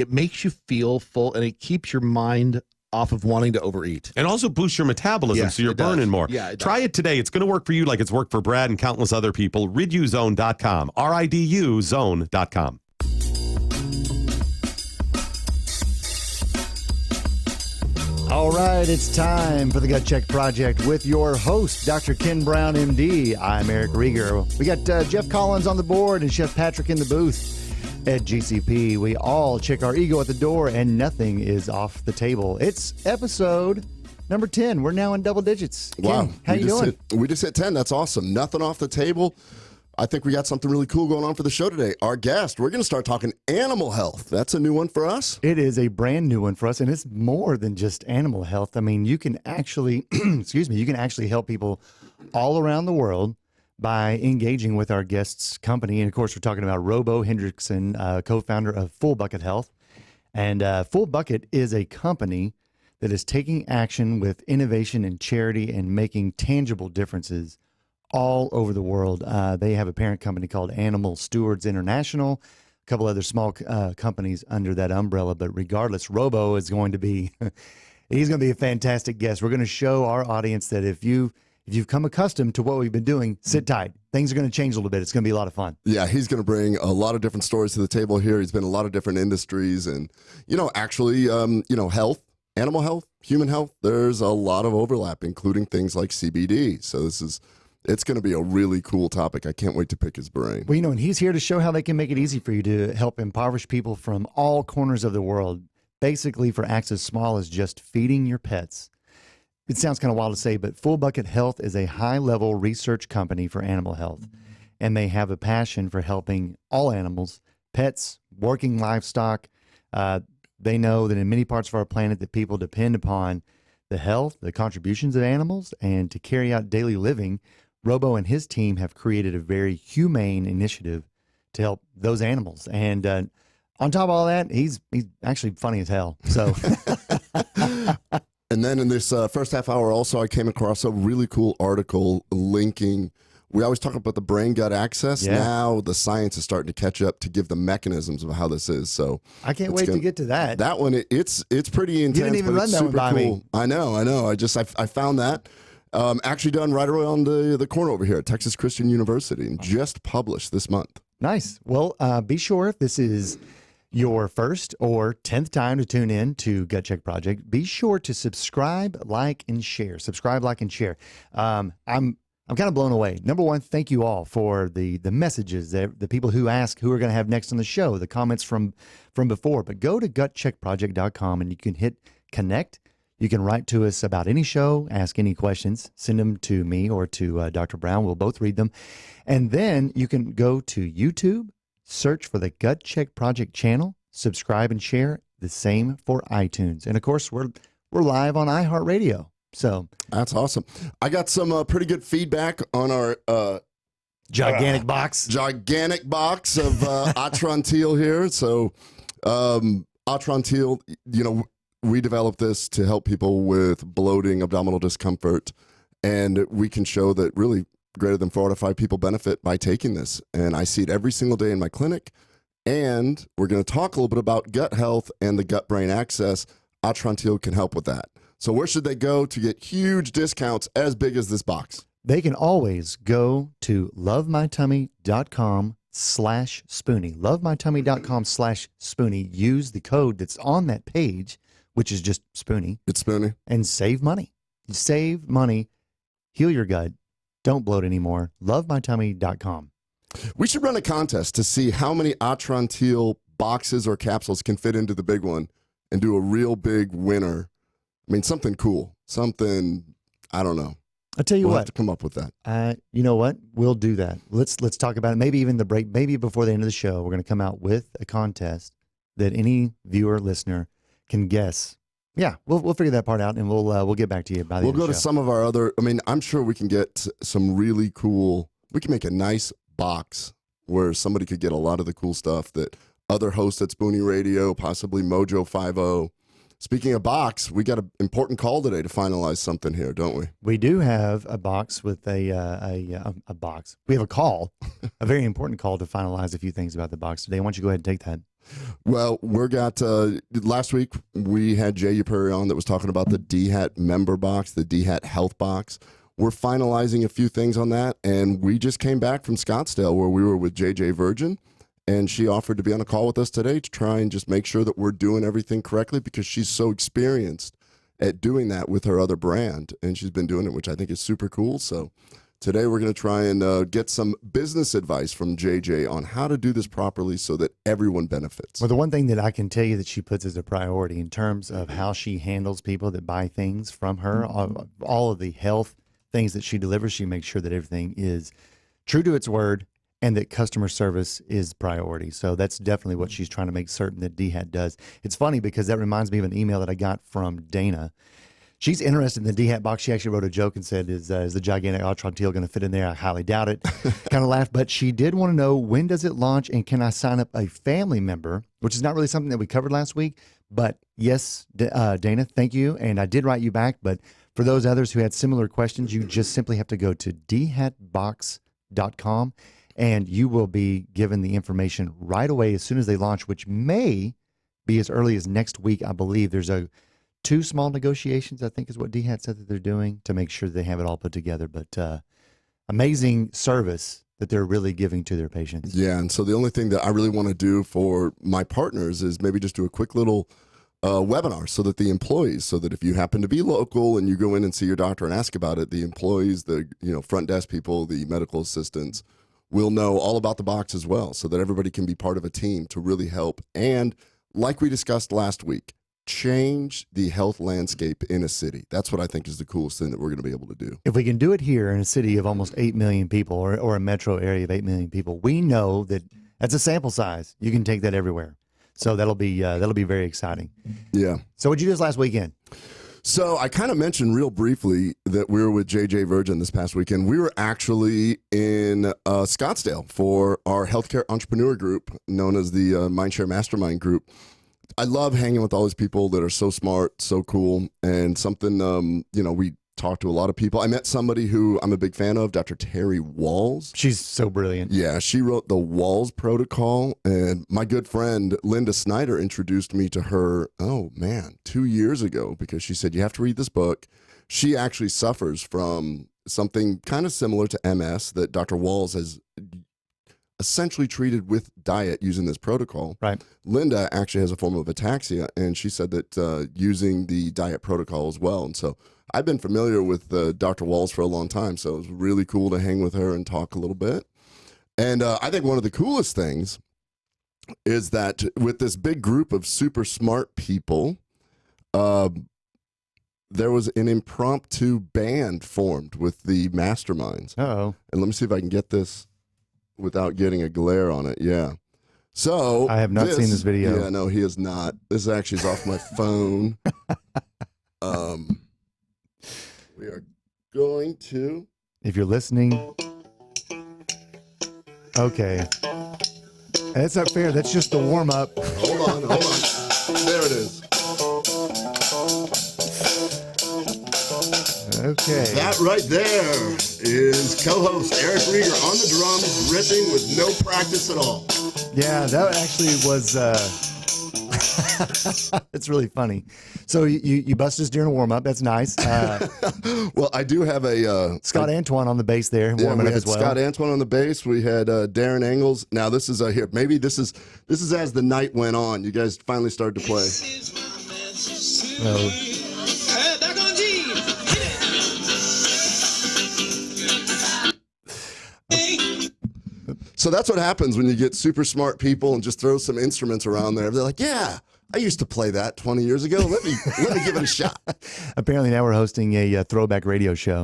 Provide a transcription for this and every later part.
it makes you feel full, and it keeps your mind off of wanting to overeat. And also boosts your metabolism, so you're burning more. Yeah, Try it today. It's going to work for you like it's worked for Brad and countless other people. RidUZone.com. RIDU zone.com. All right, it's time for the Gut Check Project with your host, Dr. Ken Brown, MD. I'm Eric Rieger. We got Jeff Collins on the board and Chef Patrick in the booth. At GCP, we all check our ego at the door and nothing is off the table. It's episode number 10. We're now in double digits. Wow. Ken, how you doing? We just hit 10. That's awesome. Nothing off the table. I think we got something really cool going on for the show today. Our guest, we're going to start talking animal health. That's a new one for us. It is a brand new one for us, and it's more than just animal health. I mean, you can actually, you can actually help people all around the world by engaging with our guest's company. And of course, we're talking about Robo Hendrickson, co-founder of FullBucket Health. And FullBucket is a company that is taking action with innovation and charity and making tangible differences all over the world. They have a parent company called Animal Stewards International, a couple other small companies under that umbrella. But regardless, Robo is going to be, he's going to be a fantastic guest. We're going to show our audience that if you've come accustomed to what we've been doing, sit tight. Things are going to change a little bit. It's going to be a lot of fun. Yeah, he's going to bring a lot of different stories to the table here. He's been in a lot of different industries and, health, animal health, human health. There's a lot of overlap, including things like CBD. So it's going to be a really cool topic. I can't wait to pick his brain. Well, and he's here to show how they can make it easy for you to help impoverish people from all corners of the world, basically for acts as small as just feeding your pets. It sounds kind of wild to say, but FullBucket Health is a high-level research company for animal health, and they have a passion for helping all animals, pets, working livestock. They know that in many parts of our planet that people depend upon the health, the contributions of animals, and to carry out daily living. Robo and his team have created a very humane initiative to help those animals. And on top of all that, he's actually funny as hell. So... And then in this first half hour also, I came across a really cool article linking, we always talk about the brain-gut axis. Yeah. Now the science is starting to catch up to give the mechanisms of how this is. So I can't wait to get to that. That one, it's pretty intense. You didn't even run that one by me. I know. I found that. Actually done right around the corner over here at Texas Christian University and just published this month. Nice. Well, be sure if this is your first or 10th time to tune in to Gut Check Project, be sure to subscribe, like, and share. Subscribe, like, and share. I'm kind of blown away. Number one, thank you all for the messages, the people who ask who we're going to have next on the show, the comments from before. But go to gutcheckproject.com and you can hit connect. You can write to us about any show, ask any questions, send them to me or to Dr. Brown. We'll both read them. And then you can go to YouTube, search for the Gut Check Project channel, subscribe and share. The same for iTunes. And of course, we're live on iHeartRadio. So that's awesome. I got some pretty good feedback on our gigantic box of Atrantil here. So Atrantil, we developed this to help people with bloating, abdominal discomfort, and we can show that really greater than 4 out of 5 people benefit by taking this. And I see it every single day in my clinic. And we're going to talk a little bit about gut health and the gut-brain axis. Atrantil can help with that. So where should they go to get huge discounts as big as this box? They can always go to lovemytummy.com/Spoony. Lovemytummy.com/Spoony. Use the code that's on that page, which is just Spoony. It's Spoony. And save money. Save money. Heal your gut. Don't bloat anymore. Lovemytummy.com. We should run a contest to see how many Atrantil boxes or capsules can fit into the big one and do a real big winner. I mean, something cool. Something, I don't know. I'll tell you we'll what. Have to come up with that. You know what? We'll do that. Let's talk about it. Maybe even the break. Maybe before the end of the show, we're going to come out with a contest that any viewer, listener can guess. Yeah, we'll figure that part out, and we'll get back to you by the end of the show. We'll go to some of our other. I mean, I'm sure we can get some really cool. We can make a nice box where somebody could get a lot of the cool stuff that other hosts at Spoony Radio, possibly Mojo 50. Speaking of box, we got an important call today to finalize something here, don't we? We do have a box with a box. We have a call, a very important call to finalize a few things about the box today. Why don't you go ahead and take that? Well, last week we had Jay Upuri on that was talking about the DHAT member box, the DHAT health box. We're finalizing a few things on that, and we just came back from Scottsdale where we were with JJ Virgin, and she offered to be on a call with us today to try and just make sure that we're doing everything correctly because she's so experienced at doing that with her other brand, and she's been doing it, which I think is super cool. So today we're going to try and get some business advice from JJ on how to do this properly so that everyone benefits. Well, the one thing that I can tell you that she puts as a priority in terms of how she handles people that buy things from her, all of the health things that she delivers, she makes sure that everything is true to its word and that customer service is priority. So that's definitely what she's trying to make certain that DHAT does. It's funny because that reminds me of an email that I got from Dana. She's interested in the DHAT box. She actually wrote a joke and said, is the gigantic Ultron Teal going to fit in there? I highly doubt it. Kind of laughed. But she did want to know, when does it launch and can I sign up a family member, which is not really something that we covered last week. But yes, Dana, thank you. And I did write you back. But for those others who had similar questions, you just simply have to go to dhatbox.com and you will be given the information right away as soon as they launch, which may be as early as next week. I believe there's 2 small negotiations, I think is what DHAT said that they're doing to make sure they have it all put together. But amazing service that they're really giving to their patients. Yeah, and so the only thing that I really want to do for my partners is maybe just do a quick little webinar so that the employees, so that if you happen to be local and you go in and see your doctor and ask about it, the employees, the front desk people, the medical assistants will know all about the box as well, so that everybody can be part of a team to really help. And like we discussed last week, change the health landscape in a city. That's what I think is the coolest thing that we're going to be able to do. If we can do it here in a city of almost 8 million people or a metro area of 8 million people, we know that that's a sample size. You can take that everywhere. So that'll be very exciting. Yeah. So what'd you do this last weekend? So I kind of mentioned real briefly that we were with JJ Virgin this past weekend. We were actually in Scottsdale for our healthcare entrepreneur group known as the Mindshare Mastermind group. I love hanging with all these people that are so smart, so cool, and something, we talked to a lot of people. I met somebody who I'm a big fan of, Dr. Terry Walls. She's so brilliant. Yeah, she wrote the Walls Protocol, and my good friend Linda Snyder introduced me to her, 2 years ago, because she said, you have to read this book. She actually suffers from something kind of similar to MS that Dr. Walls has essentially treated with diet using this protocol. Right. Linda actually has a form of ataxia, and she said that using the diet protocol as well. And so I've been familiar with Dr. Walls for a long time, so it was really cool to hang with her and talk a little bit. And I think one of the coolest things is that with this big group of super smart people, there was an impromptu band formed with the masterminds. Uh-oh. And let me see if I can get this without getting a glare on it. Yeah. So I have not seen this video. Yeah, no, he is not. This actually is off my phone. We are going to. If you're listening. Okay. That's not fair. That's just the warm up. Hold on. There it is. Okay. That right there is co-host Eric Rieger on the drums, ripping with no practice at all. Yeah, that actually was. It's really funny. So you busted us during a warm up. That's nice. Well, I do have a Scott Antoine on the bass there, warming up as well. Scott Antoine on the bass. We had Darren Engels. Now this is here. Maybe this is as the night went on. You guys finally started to play. Oh. So that's what happens when you get super smart people and just throw some instruments around there. They're like, yeah, I used to play that 20 years ago. Let me give it a shot. Apparently now we're hosting a throwback radio show.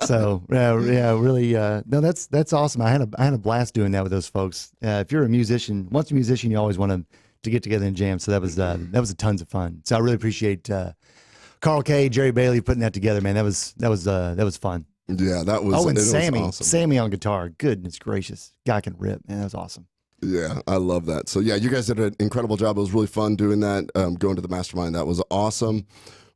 So really, no, that's awesome. I had a blast doing that with those folks. If you're a musician, once a musician, you always want to get together and jam. So that was a tons of fun. So I really appreciate Carl K, Jerry Bailey putting that together, man. That was fun. Yeah, that was. Oh, and Sammy, was awesome. Sammy on guitar. Goodness gracious, guy can rip, man. That was awesome. Yeah, I love that. So yeah, you guys did an incredible job. It was really fun doing that. Going to the mastermind, that was awesome.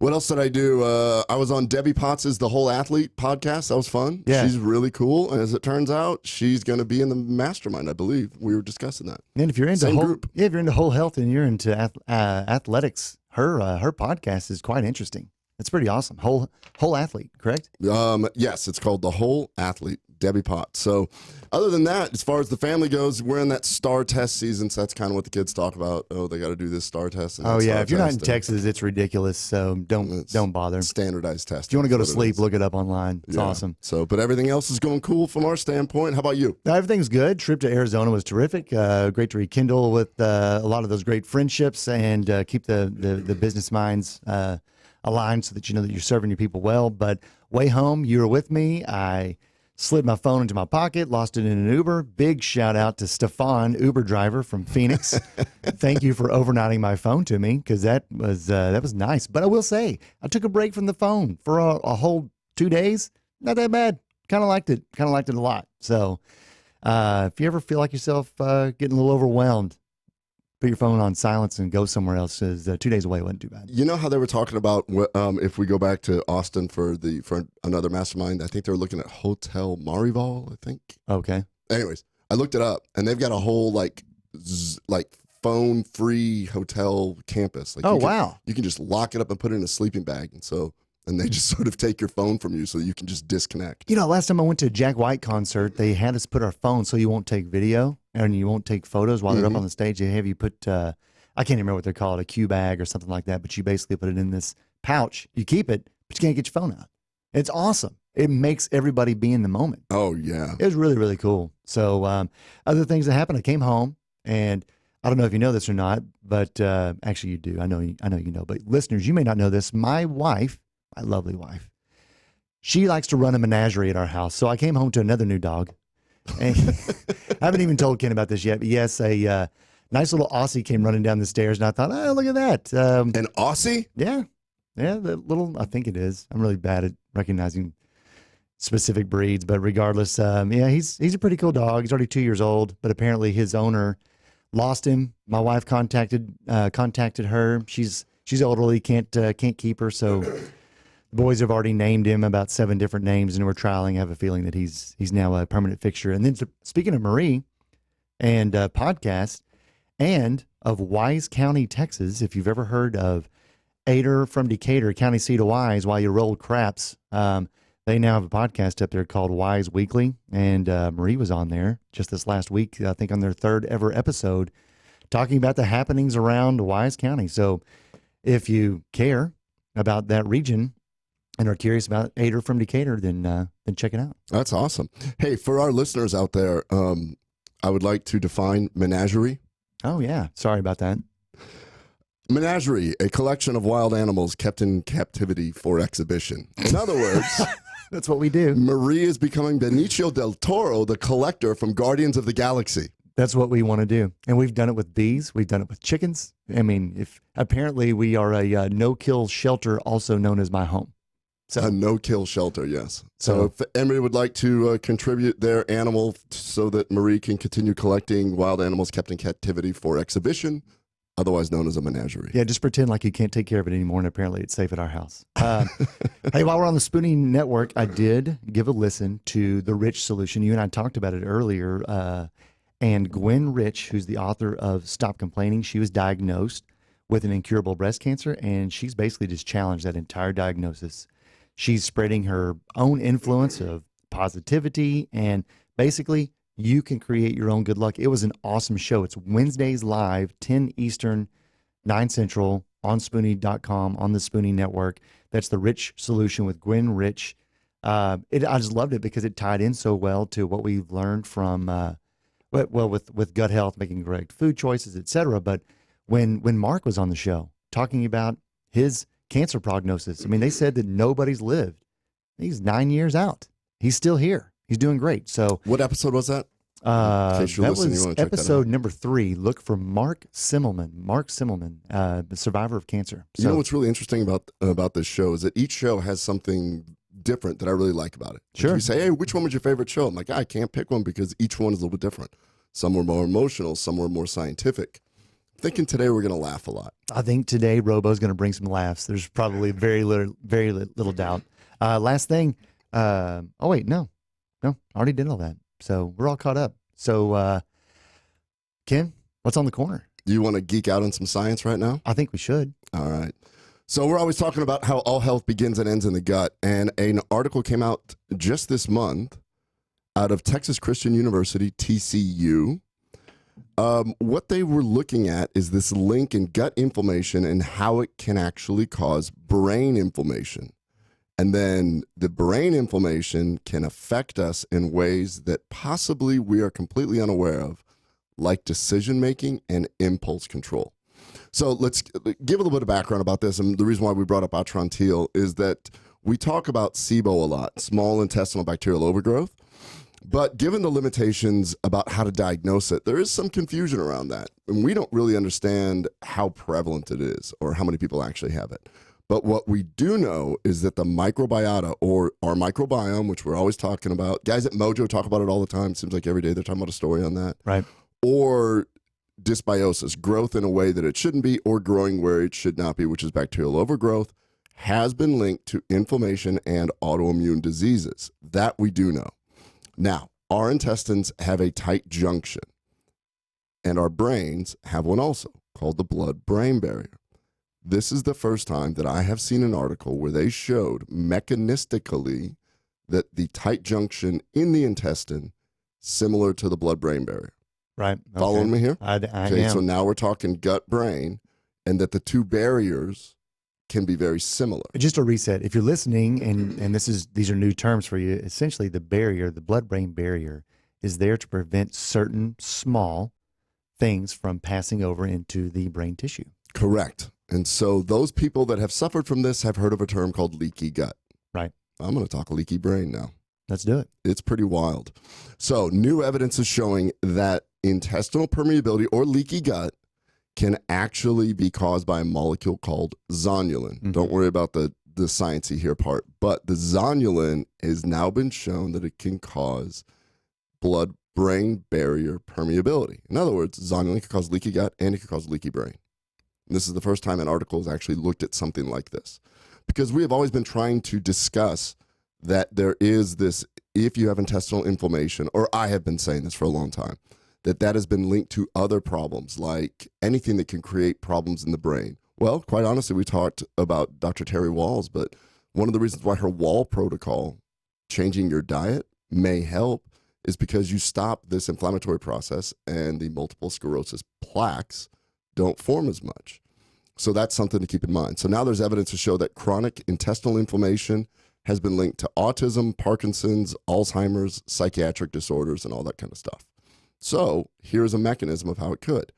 What else did I do? I was on Debbie Potts's The Whole Athlete podcast. That was fun. Yeah. She's really cool. And as it turns out, she's going to be in the mastermind, I believe. We were discussing that. And if you're into Same whole, group. yeah, if you're into whole health and you're into athletics, her podcast is quite interesting. It's pretty awesome. Whole Athlete, correct? Yes, it's called The Whole Athlete, Debbie Potts. So other than that, as far as the family goes, we're in that STAR test season. So that's kind of what the kids talk about. Oh, they got to do this STAR test. And Oh that yeah, STAR if you're not in test, and Texas, it's ridiculous. So don't bother. standardized test. If you want to go to sleep, look it up online. It's awesome. So, but everything else is going cool from our standpoint. How about you? Everything's good. Trip to Arizona was terrific. Great to rekindle with a lot of those great friendships and keep the business minds aligned so that you know that you're serving your people well. But way home, you were with me. I slid my phone into my pocket, lost it in an Uber. Big shout out to Stefan, Uber driver from Phoenix. Thank you for overnighting my phone to me because that was nice. But I will say, I took a break from the phone for a whole 2 days. Not that bad. Kind of liked it. Kind of liked it a lot. So if you ever feel like yourself getting a little overwhelmed, put your phone on silence and go somewhere else. Because 2 days away wasn't too bad. You know how they were talking about if we go back to Austin for another mastermind? I think they were looking at Hotel Marival. I think. Okay. Anyways, I looked it up, and they've got a whole like phone-free hotel campus. Like, Wow. You can just lock it up and put it in a sleeping bag, and they just sort of take your phone from you so that you can just disconnect. You know, last time I went to a Jack White concert, they had us put our phones so you won't take video and you won't take photos while they're up on the stage. They have you put, I can't remember what they're called, a Q bag or something like that, but you basically put it in this pouch. You keep it, but you can't get your phone out. It's awesome. It makes everybody be in the moment. Oh, yeah. It was really, really cool. So other things that happened, I came home, and I don't know if you know this or not, but actually you do. I know you know. But listeners, you may not know this. My wife, my lovely wife, she likes to run a menagerie at our house. So I came home to another new dog. And I haven't even told Ken about this yet. But yes, a nice little Aussie came running down the stairs, and I thought, oh, look at that. An Aussie? Yeah. Yeah, I think it is. I'm really bad at recognizing specific breeds, but regardless, he's a pretty cool dog. He's already 2 years old, but apparently his owner lost him. My wife contacted her. She's elderly, can't keep her, so the boys have already named him about 7 different names, and we're trialing. I have a feeling that he's now a permanent fixture. And then speaking of Marie and podcast and of Wise County, Texas, if you've ever heard of Ader from Decatur, county seat of Wise, while you rolled craps, they now have a podcast up there called Wise Weekly, and Marie was on there just this last week, I think on their 3rd ever episode, talking about the happenings around Wise County. So if you care about that region and are curious about Ader from Decatur, then check it out. That's awesome. Hey, for our listeners out there, I would like to define menagerie. Oh, yeah. Sorry about that. Menagerie, a collection of wild animals kept in captivity for exhibition. In other words, that's what we do. Marie is becoming Benicio del Toro, the collector from Guardians of the Galaxy. That's what we want to do. And we've done it with bees. We've done it with chickens. I mean, apparently we are a no-kill shelter, also known as My Home. So, a no-kill shelter, yes. So if anybody would like to contribute their animal so that Marie can continue collecting wild animals kept in captivity for exhibition, otherwise known as a menagerie. Yeah, just pretend like you can't take care of it anymore, and apparently it's safe at our house. Hey, while we're on the Spoony Network, I did give a listen to The Rich Solution. You and I talked about it earlier. And Gwen Rich, who's the author of Stop Complaining, she was diagnosed with an incurable breast cancer, and she's basically just challenged that entire diagnosis. She's spreading her own influence of positivity, and basically you can create your own good luck. It was an awesome show. It's Wednesdays live, 10 Eastern, 9 Central, on Spoony.com, on the Spoony Network. That's The Rich Solution with Gwen Rich. I just loved it because it tied in so well to what we've learned from, with gut health, making correct food choices, etc. But when Mark was on the show talking about his cancer prognosis, I mean, they said that nobody's lived. He's 9 years out. He's still here. He's doing great. So what episode was that? That was episode number 3. Look for Mark Simmelman. Mark Simmelman, the survivor of cancer. So, you know what's really interesting about this show is that each show has something different that I really like about it. Sure. Like you say, hey, which one was your favorite show? I'm like, I can't pick one because each one is a little bit different. Some were more emotional, some were more scientific. thinking today we're going to laugh a lot. I think today Robo's going to bring some laughs. There's probably very little doubt. Last thing. Oh wait, no, I already did all that. So we're all caught up. So, Ken, what's on the corner? Do you want to geek out on some science right now? I think we should. All right. So we're always talking about how all health begins and ends in the gut. And an article came out just this month out of Texas Christian University, TCU. What they were looking at is this link in gut inflammation and how it can actually cause brain inflammation. And then the brain inflammation can affect us in ways that possibly we are completely unaware of, like decision-making and impulse control. So let's give a little bit of background about this. And the reason why we brought up Atrantil is that we talk about SIBO a lot, small intestinal bacterial overgrowth. But given the limitations about how to diagnose it, there is some confusion around that. And we don't really understand how prevalent it is or how many people actually have it. But what we do know is that the microbiota, or our microbiome, which we're always talking about, guys at Mojo talk about it all the time. Seems like every day they're talking about a story on that. Right. Or dysbiosis, growth in a way that it shouldn't be or growing where it should not be, which is bacterial overgrowth, has been linked to inflammation and autoimmune diseases. That we do know. Now, our intestines have a tight junction, and our brains have one also, called the blood-brain barrier. This is the first time that I have seen an article where they showed mechanistically that the tight junction in the intestine similar to the blood-brain barrier. Right. Okay. Following me here? I Okay, am. so now we're talking gut-brain, and that the two barriers can be very similar. Just a reset. If you're listening, and these are new terms for you, essentially the barrier, the blood-brain barrier, is there to prevent certain small things from passing over into the brain tissue. Correct. And so those people that have suffered from this have heard of a term called leaky gut. Right. I'm going to talk leaky brain now. Let's do it. It's pretty wild. So new evidence is showing that intestinal permeability or leaky gut can actually be caused by a molecule called zonulin. Mm-hmm. Don't worry about the sciencey here part, but the zonulin has now been shown that it can cause blood-brain barrier permeability. In other words, zonulin can cause leaky gut and it can cause leaky brain. And this is the first time an article has actually looked at something like this, because we have always been trying to discuss that there is this, if you have intestinal inflammation, or I have been saying this for a long time, that has been linked to other problems, like anything that can create problems in the brain. Well, quite honestly, we talked about Dr. Terry Walls, but one of the reasons why her wall protocol, changing your diet, may help is because you stop this inflammatory process and the multiple sclerosis plaques don't form as much. So that's something to keep in mind. So now there's evidence to show that chronic intestinal inflammation has been linked to autism, Parkinson's, Alzheimer's, psychiatric disorders, and all that kind of stuff. So here's a mechanism of how it could.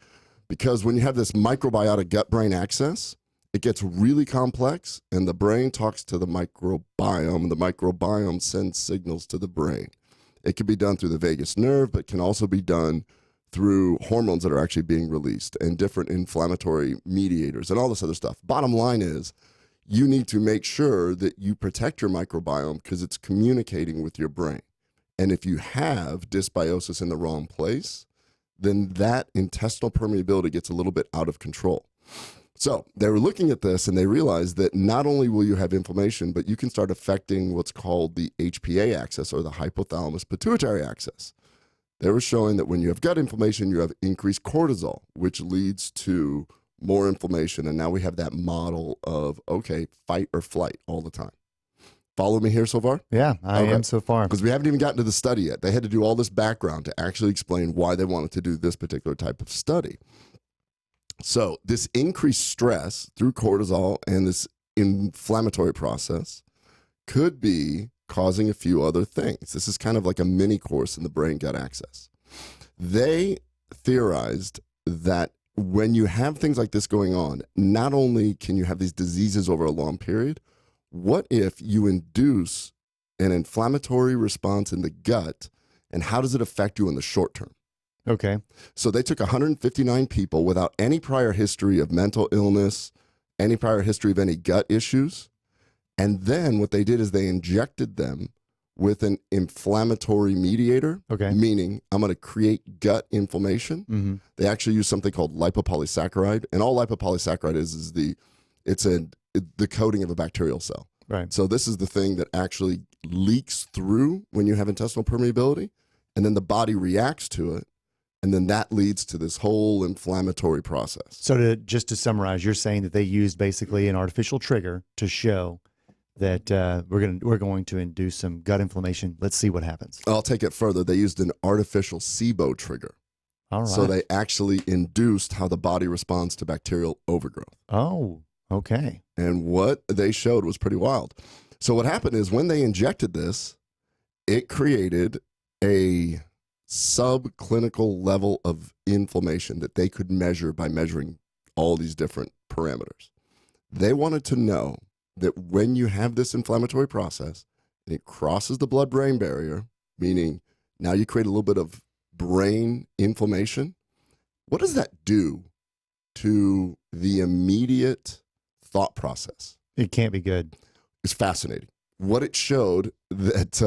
Because when you have this microbiota gut-brain axis, it gets really complex, and the brain talks to the microbiome, and the microbiome sends signals to the brain. It can be done through the vagus nerve, but can also be done through hormones that are actually being released and different inflammatory mediators and all this other stuff. Bottom line is, you need to make sure that you protect your microbiome because it's communicating with your brain. And if you have dysbiosis in the wrong place, then that intestinal permeability gets a little bit out of control. So they were looking at this and they realized that not only will you have inflammation, but you can start affecting what's called the HPA axis, or the hypothalamus pituitary axis. They were showing that when you have gut inflammation, you have increased cortisol, which leads to more inflammation. And now we have that model of, okay, fight or flight all the time. Follow me here so far? Yeah, I am so far. Because we haven't even gotten to the study yet. They had to do all this background to actually explain why they wanted to do this particular type of study. So this increased stress through cortisol and this inflammatory process could be causing a few other things. This is kind of like a mini course in the brain-gut axis. They theorized that when you have things like this going on, not only can you have these diseases over a long period, what if you induce an inflammatory response in the gut, and how does it affect you in the short term? Okay. So they took 159 people without any prior history of mental illness, any prior history of any gut issues. And then what they did is they injected them with an inflammatory mediator, Okay. meaning I'm going to create gut inflammation. Mm-hmm. They actually use something called lipopolysaccharide, and all lipopolysaccharide is the coating of a bacterial cell. Right. So this is the thing that actually leaks through when you have intestinal permeability, and then the body reacts to it, and then that leads to this whole inflammatory process. So just to summarize, you're saying that they used basically an artificial trigger to show that we're going to induce some gut inflammation. Let's see what happens. I'll take it further. They used an artificial SIBO trigger. All right. So they actually induced how the body responds to bacterial overgrowth. Oh, okay. And what they showed was pretty wild. So what happened is when they injected this, it created a subclinical level of inflammation that they could measure by measuring all these different parameters. They wanted to know that when you have this inflammatory process and it crosses the blood-brain barrier, meaning now you create a little bit of brain inflammation, what does that do to the immediate thought process? It can't be good. It's fascinating. What it showed that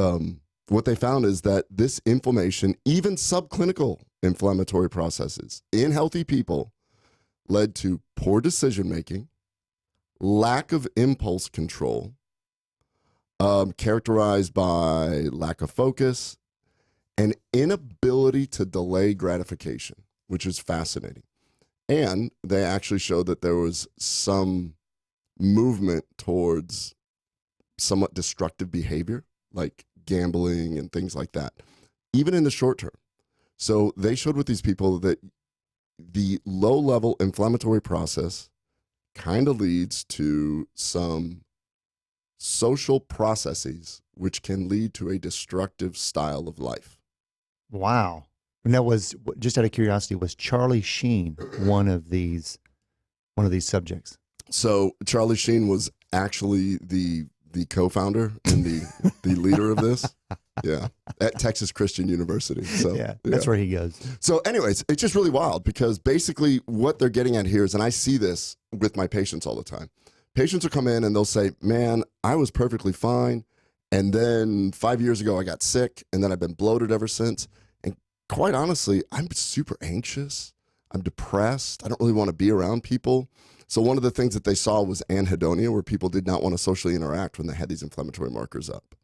what they found is that this inflammation, even subclinical inflammatory processes in healthy people, led to poor decision making, lack of impulse control, characterized by lack of focus, and inability to delay gratification, which is fascinating. And they actually showed that there was some movement towards somewhat destructive behavior, like gambling and things like that, even in the short term. So they showed with these people that the low-level inflammatory process kind of leads to some social processes which can lead to a destructive style of life. Wow. And that was, just out of curiosity, was Charlie Sheen one of these subjects? So Charlie Sheen was actually the co-founder and the leader of this. Yeah. At Texas Christian University. So Yeah, that's where he goes. So anyways, it's just really wild because basically what they're getting at here is, and I see this with my patients all the time. Patients will come in and they'll say, man, I was perfectly fine. And then 5 years ago, I got sick and then I've been bloated ever since. And quite honestly, I'm super anxious. I'm depressed. I don't really want to be around people. So one of the things that they saw was anhedonia, where people did not want to socially interact when they had these inflammatory markers up.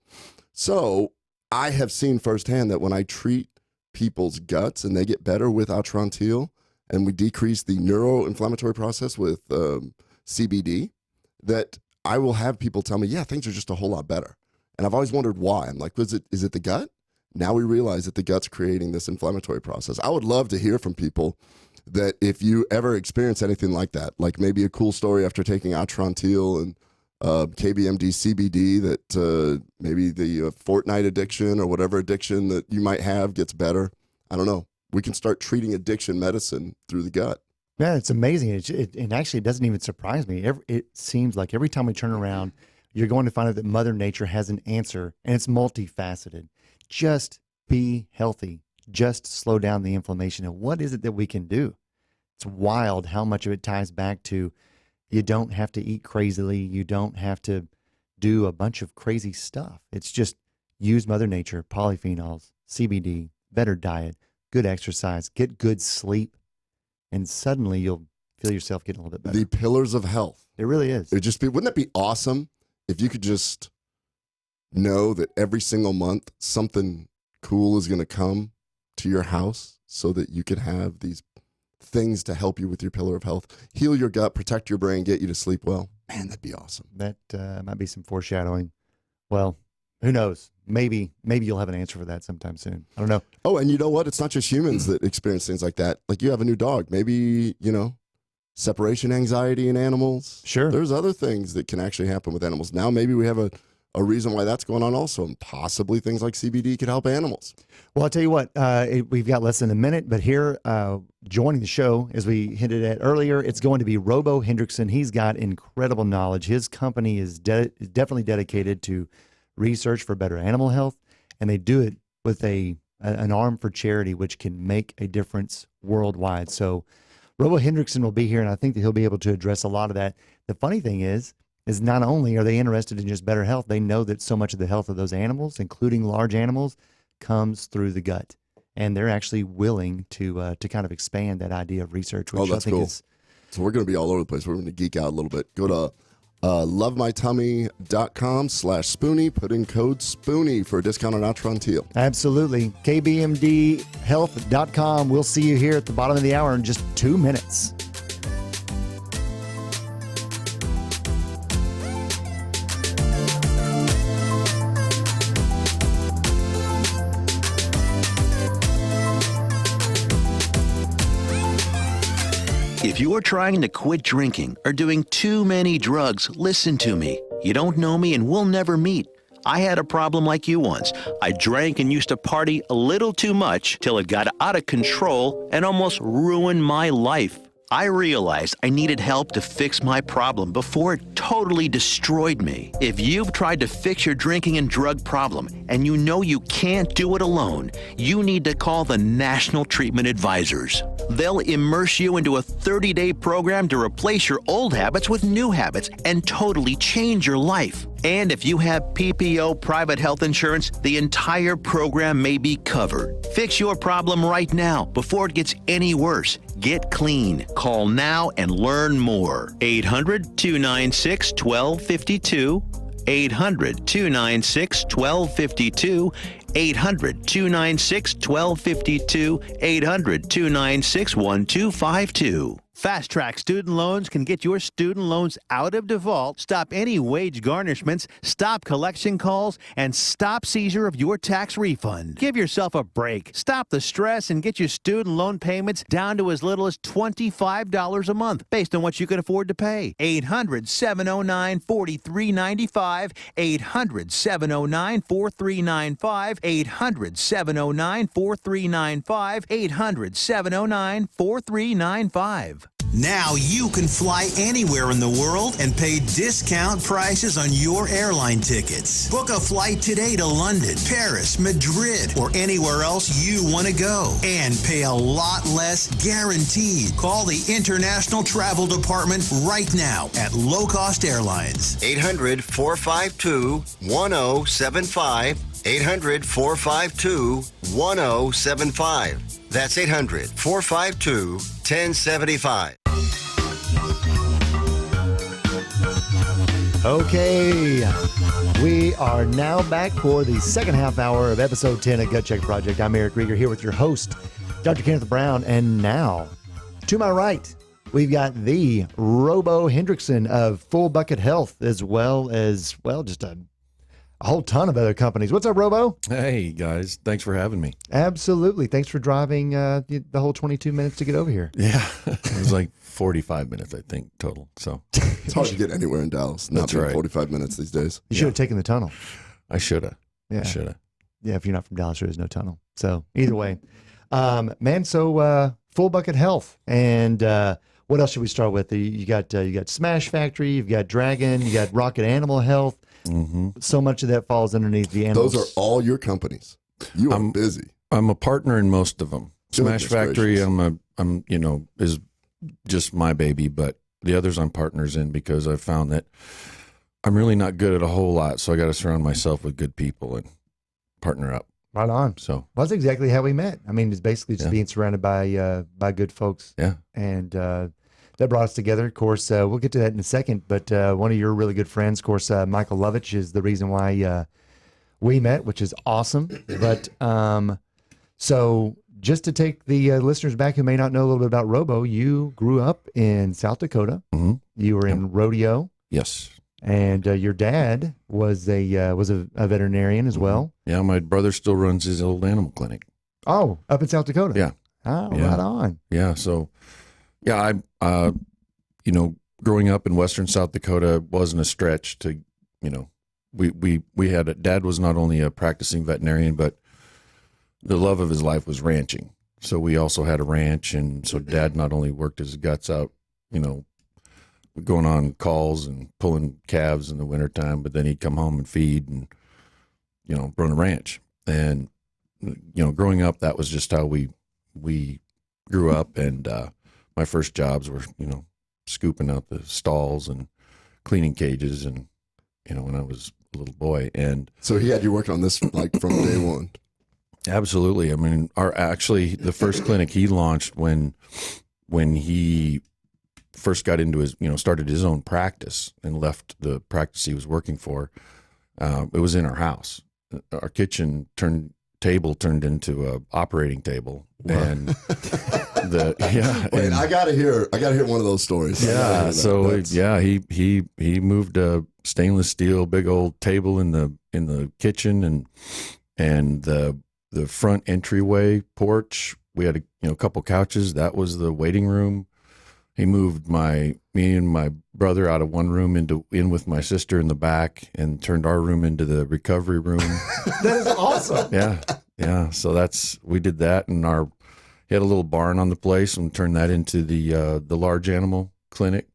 So I have seen firsthand that when I treat people's guts and they get better with Atrantil and we decrease the neuroinflammatory process with CBD, that I will have people tell me, yeah, things are just a whole lot better. And I've always wondered why. I'm like, is it the gut? Now we realize that the gut's creating this inflammatory process. I would love to hear from people that if you ever experience anything like that, like maybe a cool story after taking Atrantil and KBMD CBD, that maybe the Fortnite addiction or whatever addiction that you might have gets better. I don't know. We can start treating addiction medicine through the gut. Yeah, it's amazing. And actually, it doesn't even surprise me. It seems like every time we turn around, you're going to find out that Mother Nature has an answer, and it's multifaceted. Just be healthy. Just slow down the inflammation. And what is it that we can do? It's wild how much of it ties back to you don't have to eat crazily. You don't have to do a bunch of crazy stuff. It's just use Mother Nature, polyphenols, CBD, better diet, good exercise, get good sleep, and suddenly you'll feel yourself getting a little bit better. The pillars of health. It really is. Wouldn't that be awesome if you could just know that every single month something cool is going to come to your house so that you can have these things to help you with your pillar of health, heal your gut, protect your brain, get you to sleep well. Man, that'd be awesome. That might be some foreshadowing. Well, who knows? Maybe you'll have an answer for that sometime soon. I don't know. Oh, and you know what? It's not just humans that experience things like that. Like you have a new dog. Maybe, separation anxiety in animals. Sure. There's other things that can actually happen with animals. Now maybe we have a reason why that's going on also, and possibly things like CBD could help animals. Well, I'll tell you what, we've got less than a minute, but here joining the show, as we hinted at earlier, it's going to be Robo Hendrickson. He's got incredible knowledge. His company is definitely dedicated to research for better animal health, and they do it with an arm for charity, which can make a difference worldwide. So Robo Hendrickson will be here, and I think that he'll be able to address a lot of that. The funny thing is, is not only are they interested in just better health, they know that so much of the health of those animals, including large animals, comes through the gut. And they're actually willing to kind of expand that idea of research, which that's I think cool. is. So we're going to be all over the place. We're going to geek out a little bit. Go to lovemytummy.com/Spoony. Put in code Spoony for a discount on Atrantil. Absolutely. KBMDhealth.com. We'll see you here at the bottom of the hour in just 2 minutes. If you are trying to quit drinking or doing too many drugs, listen to me. You don't know me and we'll never meet. I had a problem like you once. I drank and used to party a little too much till it got out of control and almost ruined my life. I realized I needed help to fix my problem before it totally destroyed me. If you've tried to fix your drinking and drug problem and you know you can't do it alone, you need to call the National Treatment Advisors. They'll immerse you into a 30-day program to replace your old habits with new habits and totally change your life. And if you have PPO private health insurance, the entire program may be covered. Fix your problem right now before it gets any worse. Get clean. Call now and learn more. 800-296-1252. 800-296-1252. 800-296-1252. 800-296-1252. Fast Track Student Loans can get your student loans out of default, stop any wage garnishments, stop collection calls, and stop seizure of your tax refund. Give yourself a break. Stop the stress and get your student loan payments down to as little as $25 a month based on what you can afford to pay. 800-709-4395. 800-709-4395. 800-709-4395. 800-709-4395. Now you can fly anywhere in the world and pay discount prices on your airline tickets. Book a flight today to London, Paris, Madrid, or anywhere else you want to go and pay a lot less guaranteed. Call the International Travel Department right now at Low Cost Airlines. 800-452-1075. 800-452-1075. That's 800-452-1075. Okay, we are now back for the second half hour of episode 10 of Gut Check Project. I'm Eric Rieger here with your host, Dr. Kenneth Brown. And now, to my right, we've got the Robo Hendrickson of FullBucket Health, as well as, well, just a whole ton of other companies. What's up, Robo? Hey, guys. Thanks for having me. Absolutely. Thanks for driving the whole 22 minutes to get over here. Yeah. It was like 45 minutes, I think, total. So It's hard to get anywhere in Dallas. Not That's being right. 45 minutes these days. You should have taken the tunnel. I should have. Yeah. I should have. Yeah, if you're not from Dallas, there is no tunnel. So either way. Man, so FullBucket Health. And what else should we start with? You got Smash Factory, you've got Dragon, you got Rocket Animal Health. Mm-hmm. So much of that falls underneath the animals. Those are all your companies. You are busy. I'm a partner in most of them. Smash Goodness Factory, gracious. I'm is just my baby, but the others I'm partners in because I've found that I'm really not good at a whole lot, so I got to surround myself with good people and partner up. Right on. So Well, that's exactly how we met. I mean, it's basically just being surrounded by good folks. yeah, And that brought us together. Of course, we'll get to that in a second. But one of your really good friends, of course, Michael Lovich, is the reason why we met, which is awesome. But so just to take the listeners back who may not know a little bit about Robo, you grew up in South Dakota. Mhm. You were in rodeo, yes, and your dad was a veterinarian as well. yeah. My brother still runs his old animal clinic. Oh, up in South Dakota. Yeah. Oh, Yeah. right on. Yeah. So, yeah, growing up in Western South Dakota wasn't a stretch to, we had Dad was not only a practicing veterinarian, but the love of his life was ranching. So we also had a ranch. And so Dad not only worked his guts out, going on calls and pulling calves in the wintertime, but then he'd come home and feed and, run a ranch. And, growing up, that was just how we grew up. And my first jobs were, scooping out the stalls and cleaning cages, and when I was a little boy. And So he had you working on this like from day one. absolutely, I mean, the first clinic he launched when he first got into his, started his own practice and left the practice he was working for. It was in our house. Our kitchen table turned into a operating table, and Wait, I gotta hear one of those stories. Yeah, so he moved a stainless steel big old table in the kitchen, and the front entryway porch. We had a couple couches. That was the waiting room. He moved me and my brother out of one room in with my sister in the back, and turned our room into the recovery room. That is awesome. Yeah. So we did that, and he had a little barn on the place, and turned that into the large animal clinic.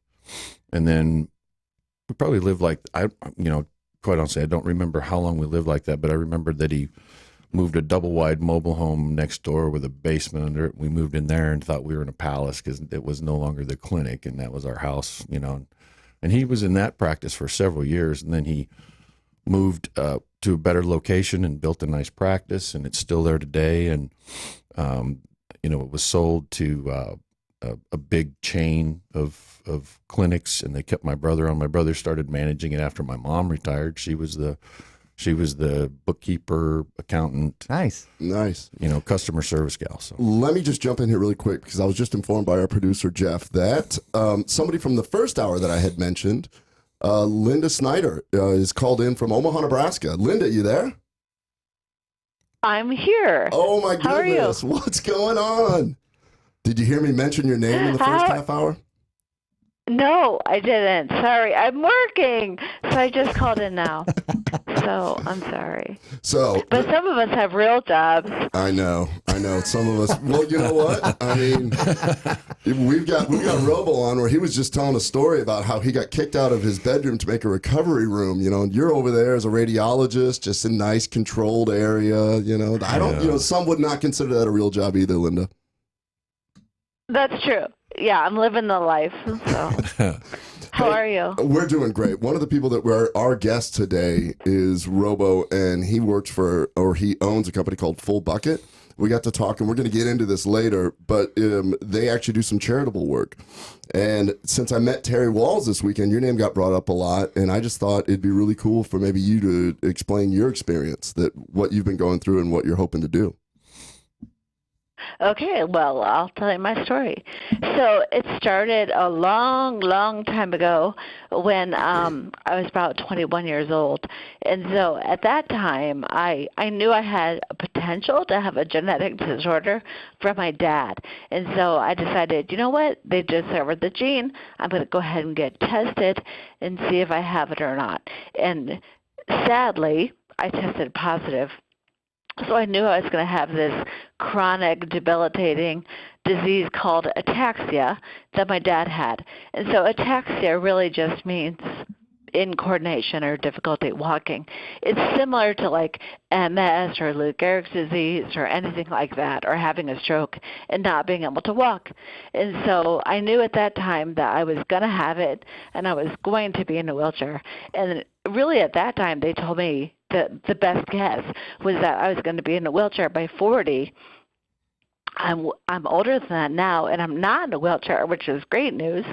And then we probably lived quite honestly, I don't remember how long we lived like that, but I remember that he moved a double wide mobile home next door with a basement under it. We moved in there and thought we were in a palace because it was no longer the clinic, and that was our house, And he was in that practice for several years, and then he moved to a better location and built a nice practice, and it's still there today. And it was sold to a big chain of clinics, and they kept my brother on. My brother started managing it after my mom retired. She was the bookkeeper, accountant. Nice. Customer service gal. So Let me just jump in here really quick, because I was just informed by our producer, Jeff, that somebody from the first hour that I had mentioned, Linda Snyder, is called in from Omaha, Nebraska. Linda, you there? I'm here. Oh, my How are you? goodness. What's going on? Did you hear me mention your name in the first half hour? No, I didn't. Sorry, I'm working. So I just called in now. So I'm sorry. But some of us have real jobs. I know. Some of us. Well, you know what? I mean, we've got Robo on, where he was just telling a story about how he got kicked out of his bedroom to make a recovery room. And you're over there as a radiologist, just in a nice controlled area. I don't. Some would not consider that a real job either, Linda. That's true. Yeah, I'm living the life. So, how are you? We're doing great. One of the people that our guest today is Robo, and he owns a company called FullBucket. We got to talk, and we're going to get into this later, but they actually do some charitable work. And since I met Terry Walls this weekend, your name got brought up a lot, and I just thought it'd be really cool for maybe you to explain your experience, what you've been going through and what you're hoping to do. Okay, well, I'll tell you my story. So it started a long, long time ago when I was about 21 years old. And so at that time, I knew I had a potential to have a genetic disorder from my dad. And so I decided, you know what? They discovered the gene. I'm going to go ahead and get tested and see if I have it or not. And sadly, I tested positive. So I knew I was going to have this chronic, debilitating disease called ataxia that my dad had. And so ataxia really just means incoordination or difficulty walking. It's similar to like MS or Lou Gehrig's disease or anything like that, or having a stroke and not being able to walk. And so I knew at that time that I was going to have it, and I was going to be in a wheelchair. And really at that time they told me that the best guess was that I was going to be in a wheelchair by 40. I'm older than that now, and I'm not in a wheelchair, which is great news,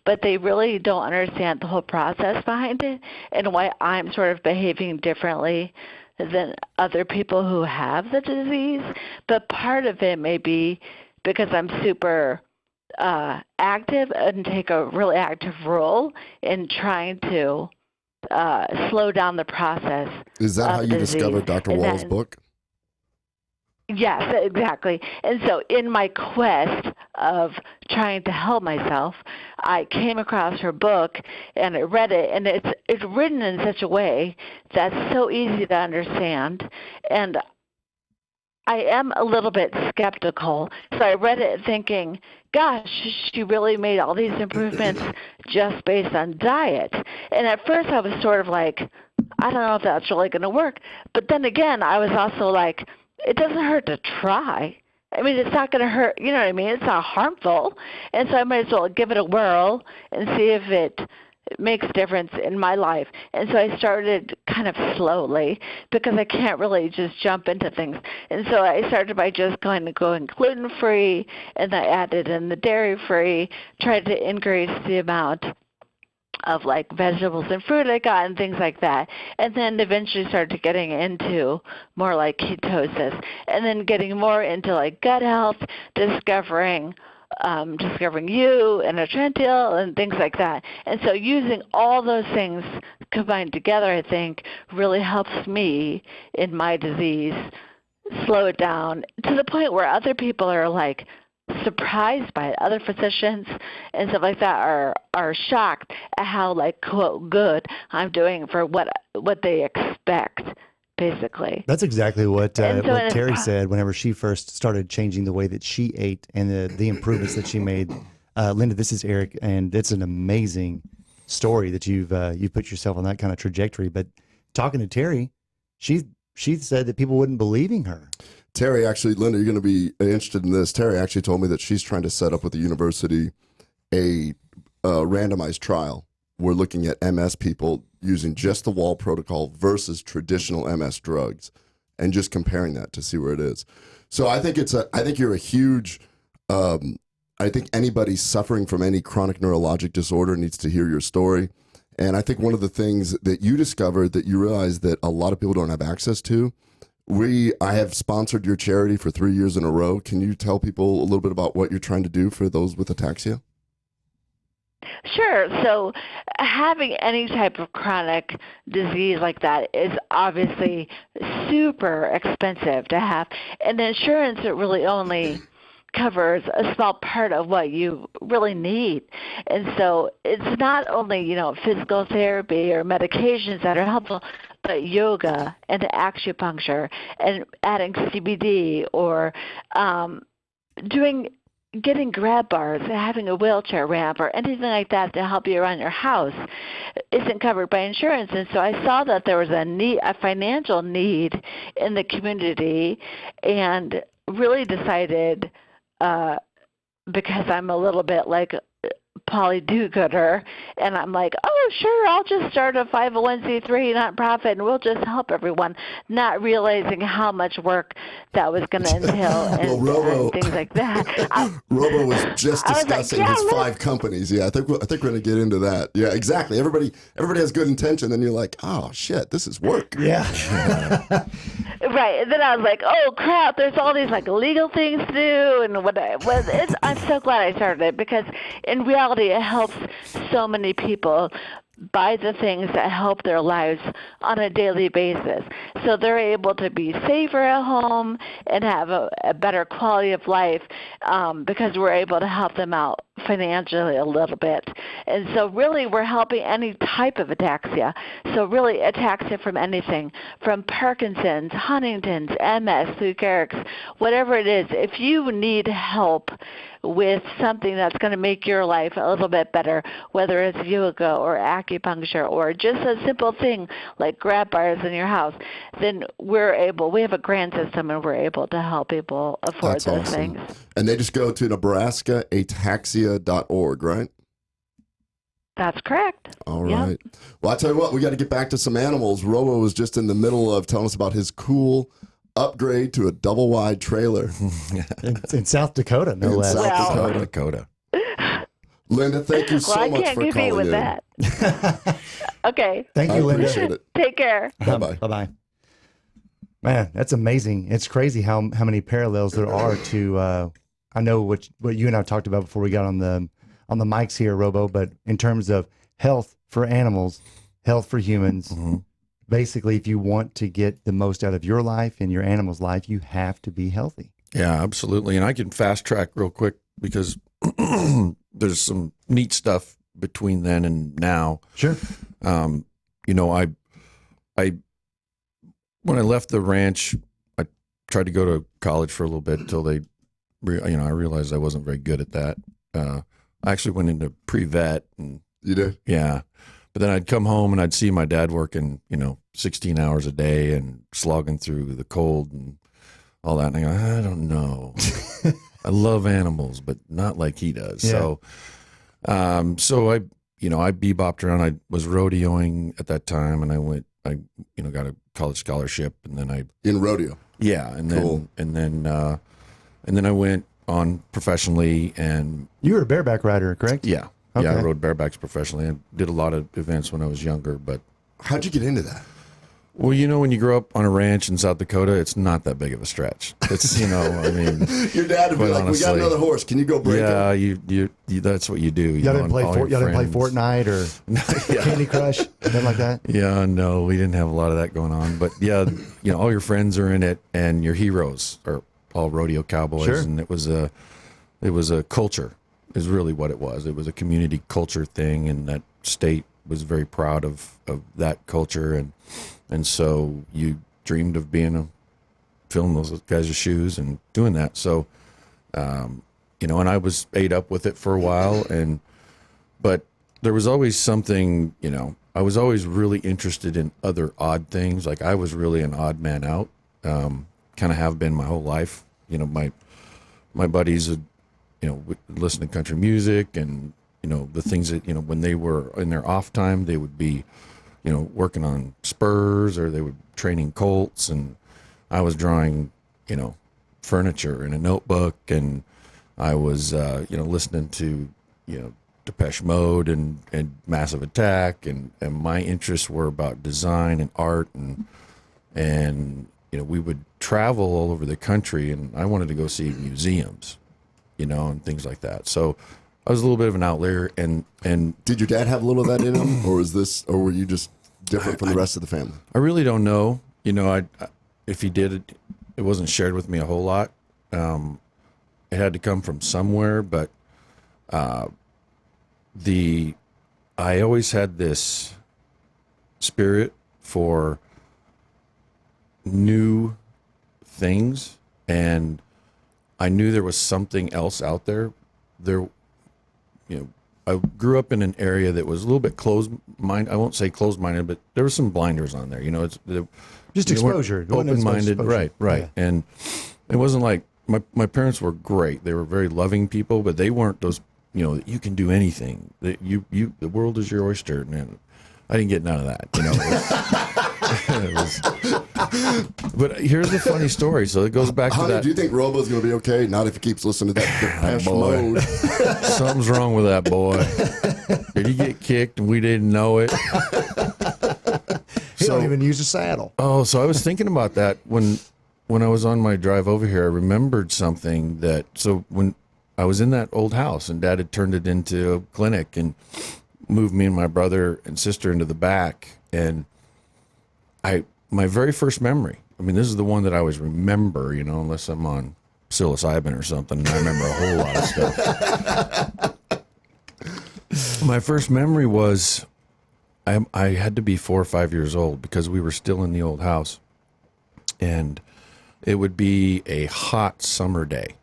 but they really don't understand the whole process behind it and why I'm sort of behaving differently than other people who have the disease. But part of it may be because I'm super active and take a really active role in trying to slow down the process. Is that how you discovered Dr. Wall's book? Yes, exactly. And so in my quest of trying to help myself, I came across her book and I read it, and it's written in such a way that's so easy to understand. And I am a little bit skeptical. So I read it thinking, gosh, she really made all these improvements just based on diet. And at first I was sort of like, I don't know if that's really going to work. But then again, I was also like, it doesn't hurt to try. I mean, it's not going to hurt. You know what I mean? It's not harmful. And so I might as well give it a whirl and see if it makes a difference in my life. And so I started kind of slowly because I can't really just jump into things. And so I started by just going gluten-free, and I added in the dairy-free, tried to increase the amount of like vegetables and fruit I got and things like that. And then eventually started getting into more like ketosis, and then getting more into like gut health, discovering you and Atrantil and things like that. And so using all those things combined together, I think, really helps me in my disease slow it down to the point where other people are like surprised by it. Other physicians and stuff like that are shocked at how like quote good I'm doing for what they expect. Basically, that's exactly what Terry said whenever she first started changing the way that she ate and the improvements that she made. Linda, this is Eric, and it's an amazing story that you've put yourself on that kind of trajectory. But talking to Terry, she said that people wouldn't believing her. Terry, actually, Linda, you're going to be interested in this. Terry actually told me that she's trying to set up with the university a randomized trial. We're looking at MS people using just the wall protocol versus traditional MS drugs, and just comparing that to see where it is. So I think you're a huge. I think anybody suffering from any chronic neurologic disorder needs to hear your story. And I think one of the things that you discovered that you realized that a lot of people don't have access to. I have sponsored your charity for 3 years in a row. Can you tell people a little bit about what you're trying to do for those with ataxia? Sure. So having any type of chronic disease like that is obviously super expensive to have. And insurance really only covers a small part of what you really need. And so it's not only, physical therapy or medications that are helpful, but yoga and acupuncture and adding CBD or getting grab bars, having a wheelchair ramp, or anything like that to help you around your house isn't covered by insurance. And so I saw that there was a financial need in the community, and really decided, because I'm a little bit like Polly do-gooder, and I'm like, oh, sure, I'll just start a 501c3 nonprofit, and we'll just help everyone, not realizing how much work that was going to entail and things like that. Robo was just discussing his 5 companies. Yeah, I think we're going to get into that. Yeah, exactly. Everybody has good intention, and you're like, oh, shit, this is work. Yeah. Right. And then I was like, oh, crap, there's all these like legal things to do. And I'm so glad I started it, because in reality, it helps so many people buy the things that help their lives on a daily basis. So they're able to be safer at home and have a better quality of life, because we're able to help them out financially a little bit. And so really we're helping any type of ataxia. So really ataxia from anything, from Parkinson's, Huntington's, MS, Lou Gehrig's, whatever it is. If you need help with something that's going to make your life a little bit better, whether it's yoga or acupuncture or just a simple thing like grab bars in your house, then we have a grant system, and we're able to help people afford those things. And they just go to nebraskaataxia.org, right? That's correct. All right. Well, I tell you what, we got to get back to some animals. Robo was just in the middle of telling us about his cool upgrade to a double wide trailer. in South Dakota, no less. South Dakota. Linda, thank you so much for calling with in. That. Okay. Thank you, Linda. Appreciate it. Take care. Bye-bye. Bye-bye. Man, that's amazing. It's crazy how many parallels there are to I know what you and I talked about before we got on the mics here, Robo, but in terms of health for animals, health for humans, basically, if you want to get the most out of your life and your animal's life, you have to be healthy. Yeah, absolutely. And I can fast track real quick because there's some neat stuff between then and now. Sure. I when I left the ranch, I tried to go to college for a little bit until I realized I wasn't very good at that. I actually went into pre-vet. And, you did? Yeah. But then I'd come home and I'd see my dad working, 16 hours a day and slogging through the cold and all that. And I go, I don't know. I love animals, but not like he does. Yeah. So I I bebopped around. I was rodeoing at that time, and I got a college scholarship, and then in rodeo. Yeah, and Cool. then I went on professionally, and You were a bareback rider, correct? yeah, Okay. I rode barebacks professionally. I did a lot of events when I was younger, but How'd you get into that? well, when you grow up on a ranch in South Dakota, it's not that big of a stretch. It's I mean, Your dad would be quite like, "We got honestly, another horse. Can you go break yeah, him?" you that's what you do. Y'all know, didn't play and all your y'all didn't play friends- Fortnite or Candy Crush, nothing like that. Yeah, no, we didn't have a lot of that going on. But yeah, all your friends are in it, and your heroes are all rodeo cowboys, Sure. and it was a culture. Is really what it was. It was a community culture thing, and that state was very proud of that culture, and so you dreamed of filling those guys' shoes and doing that. So, and I was ate up with it for a while, but there was always something, I was always really interested in other odd things. Like I was really an odd man out, kind of have been my whole life. My buddies would, listen to country music and, the things that, when they were in their off time, they would be, working on spurs, or they would training colts, and I was drawing, furniture in a notebook, and I was, listening to, Depeche Mode and Massive Attack, and my interests were about design and art, and we would travel all over the country, and I wanted to go see museums, and things like that. So I was a little bit of an outlier, and Did your dad have a little of that in him, or were you just different from the rest of the family? I really don't know. If he did, it wasn't shared with me a whole lot. It had to come from somewhere, but I always had this spirit for new things, and I knew there was something else out there. I grew up in an area that was a little bit closed-minded. I won't say closed-minded, but there were some blinders on there. Just exposure. Open-minded, Exposure. right. Yeah. And it wasn't like my parents were great. They were very loving people, but they weren't those. You can do anything. That the world is your oyster, and I didn't get none of that. But here's the funny story. So it goes back to Honey, that. do you think Robo's going to be okay? Not if he keeps listening to that Depeche boy. Mode. Something's wrong with that boy. Did he get kicked and we didn't know it? He don't even use a saddle. Oh, so I was thinking about that when I was on my drive over here. I remembered something so when I was in that old house, and Dad had turned it into a clinic and moved me and my brother and sister into the back, and my very first memory, this is the one that I always remember, unless I'm on psilocybin or something, and I remember a whole lot of stuff. My first memory was I had to be 4 or 5 years old, because we were still in the old house, and it would be a hot summer day,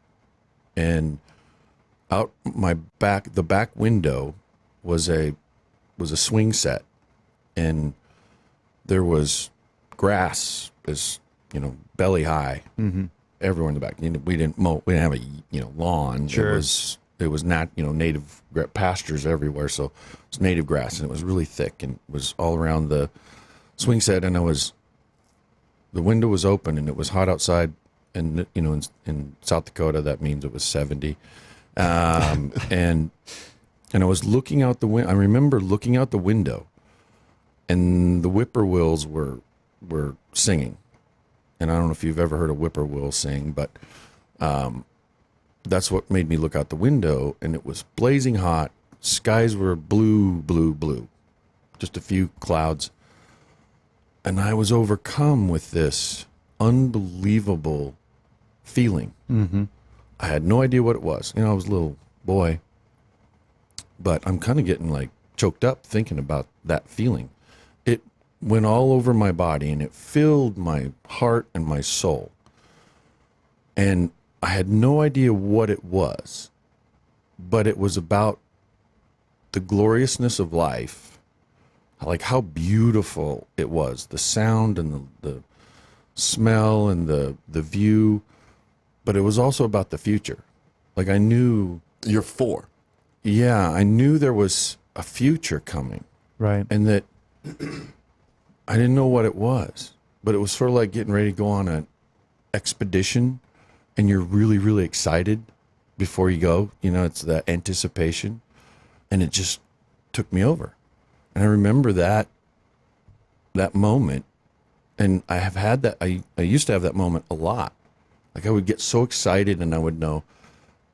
and out the back window was a swing set, and there was grass belly high everywhere in the back. We didn't mow. We didn't have a lawn. Sure. It was not native pastures everywhere, so it was native grass, and it was really thick, and it was all around the swing set. And the window was open, and it was hot outside, and in South Dakota that means it was 70, and I was looking out the window. I remember looking out the window, and the whippoorwills were singing. And I don't know if you've ever heard a whippoorwill sing, but that's what made me look out the window, and it was blazing hot. Skies were blue, blue, blue. Just a few clouds. And I was overcome with this unbelievable feeling. Mm-hmm. I had no idea what it was. I was a little boy, but I'm kind of getting choked up thinking about that feeling. It went all over my body, and it filled my heart and my soul. And I had no idea what it was, but it was about the gloriousness of life, how beautiful it was, the sound and the smell and the view, but it was also about the future. I knew... You're 4. Yeah, I knew there was a future coming, Right. and that I didn't know what it was, but it was sort of like getting ready to go on an expedition, and you're really, really excited before you go. You know, it's the anticipation, and it just took me over. And I remember that moment, and I have had that. I used to have that moment a lot. Like I would get so excited, and I would know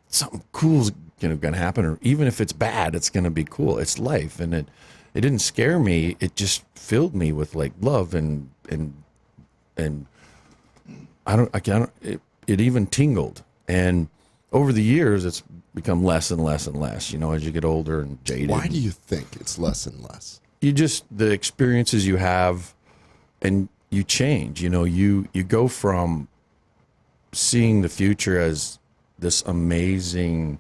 something cool's going to happen, or even if it's bad, it's going to be cool. It's life, and it didn't scare me. It just filled me with like love and it even tingled. And over the years, it's become less and less and less, you know, as you get older and jaded. Why do you think it's less and less? The experiences you have, and you change, you know, you go from seeing the future as this amazing,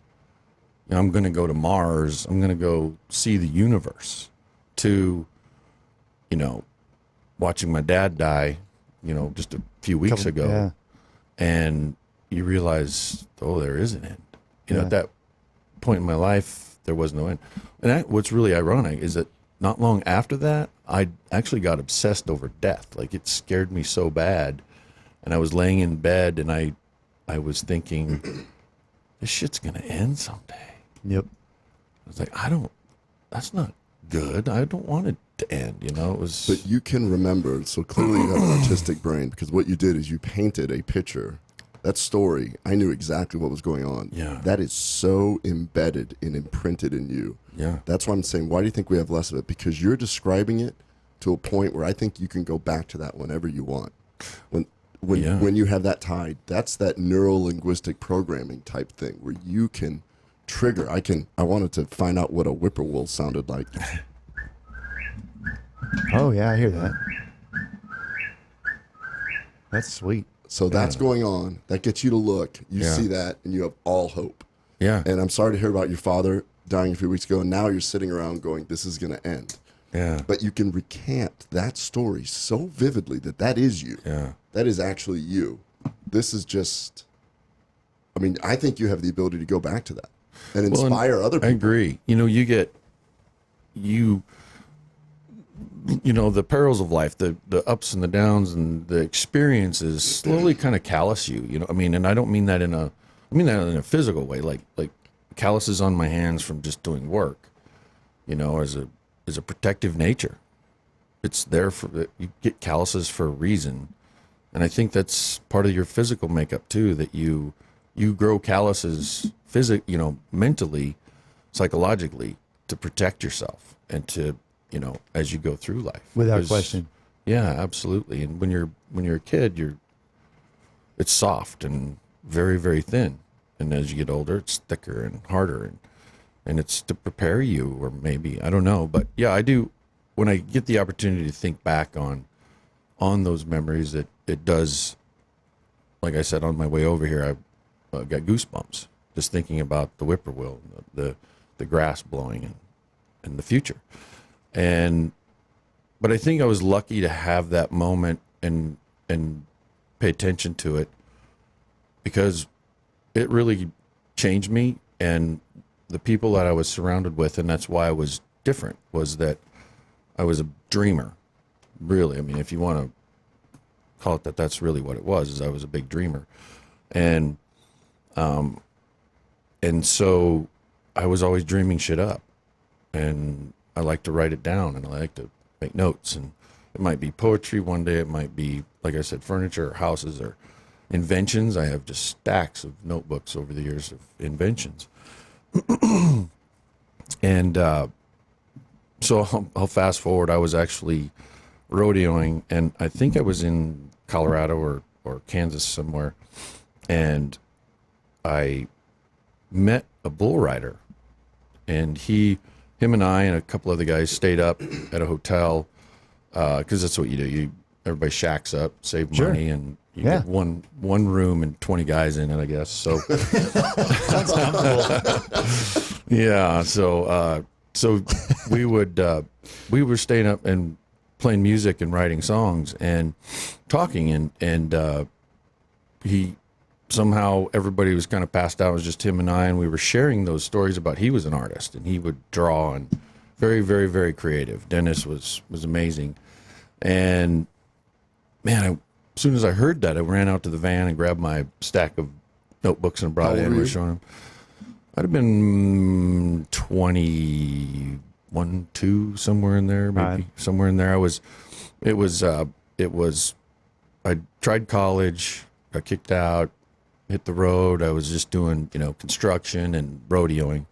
you know, I'm going to go to Mars, I'm going to go see the universe, to, you know, watching my dad die, you know, just a few weeks ago. Yeah. And you realize, oh, there is an end. You know, at that point in my life, there was no end. And what's really ironic is that not long after that, I actually got obsessed over death. Like, it scared me so bad. And I was laying in bed, and I was thinking, this shit's going to end someday. Yep. I was like, that's not good. I don't want it to end, you know. It was. But you can remember, so clearly you have an artistic brain, because what you did is you painted a picture. That story, I knew exactly what was going on. Yeah. That is so embedded and imprinted in you. Yeah. That's why I'm saying, why do you think we have less of it? Because you're describing it to a point where I think you can go back to that whenever you want. When you have that tied, that's that neuro-linguistic programming type thing where you can trigger. I wanted to find out what a whippoorwill sounded like. Oh, yeah, I hear that. That's sweet. So that's going on. That gets you to look. You see that, and you have all hope. Yeah. And I'm sorry to hear about your father dying a few weeks ago, and now you're sitting around going, this is going to end. Yeah. But you can recant that story so vividly that is you. Yeah. That is actually you. This is just, I mean, I think you have the ability to go back to that and inspire other people. I agree. You know, you know, the perils of life, the ups and the downs and the experiences slowly kind of callous you, you know. I mean, and I don't mean that in a physical way, like calluses on my hands from just doing work, you know, as a protective nature. It's there you get calluses for a reason. And I think that's part of your physical makeup too, that you grow calluses mentally, psychologically, to protect yourself and to, you know, as you go through life. Without question. Yeah, absolutely. And when you're a kid, it's soft and very, very thin. And as you get older, it's thicker and harder, and it's to prepare you, or maybe, I don't know. But yeah, I do. When I get the opportunity to think back on those memories, it does, like I said, on my way over here, I got goosebumps just thinking about the whippoorwill, the grass blowing, and the future. But I think I was lucky to have that moment and pay attention to it, because it really changed me, and the people that I was surrounded with, and that's why I was different, was that I was a dreamer, really. I mean, if you want to call it that, that's really what it was, is I was a big dreamer. And so I was always dreaming shit up, and I like to write it down, and I like to make notes, and it might be poetry one day, it might be, like I said, furniture or houses or inventions. I have just stacks of notebooks over the years of inventions. And so I'll fast forward. I was actually rodeoing, and I think I was in Colorado or Kansas somewhere, and I met a bull rider, and him and I and a couple other guys stayed up at a hotel, because that's what you do. Everybody shacks up, save money, and you get one room and 20 guys in it, I guess. So Sounds comfortable. yeah. So we were staying up and playing music and writing songs and talking, and he somehow, everybody was kind of passed out. It was just him and I, and we were sharing those stories about, he was an artist, and he would draw and Very, very, very creative. Dennis was amazing. And man, as soon as I heard that, I ran out to the van and grabbed my stack of notebooks and brought it in and was showing him. I'd have been 21, 2, somewhere in there, maybe somewhere in there. I tried college, got kicked out, hit the road. I was just doing, construction and rodeoing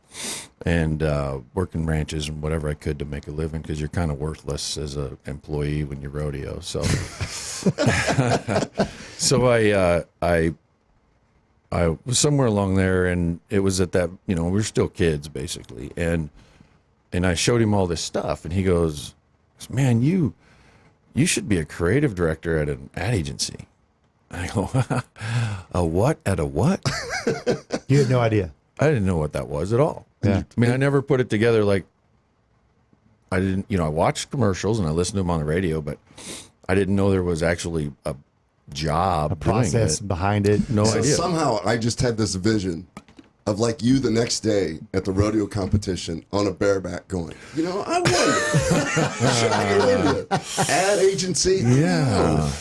and working ranches and whatever I could to make a living, because you're kind of worthless as an employee when you rodeo. So, I was somewhere along there, and it was at that, we were still kids basically. And I showed him all this stuff, and he goes, man, you should be a creative director at an ad agency. I go, a what? At a what? You had no idea. I didn't know what that was at all. Yeah. I mean, I never put it together. Like, I didn't, I watched commercials and I listened to them on the radio, but I didn't know there was actually a job, a process behind it. No idea. Somehow I just had this vision of like you the next day at the rodeo competition on a bareback going, I wonder, should I get into ad agency? Yeah.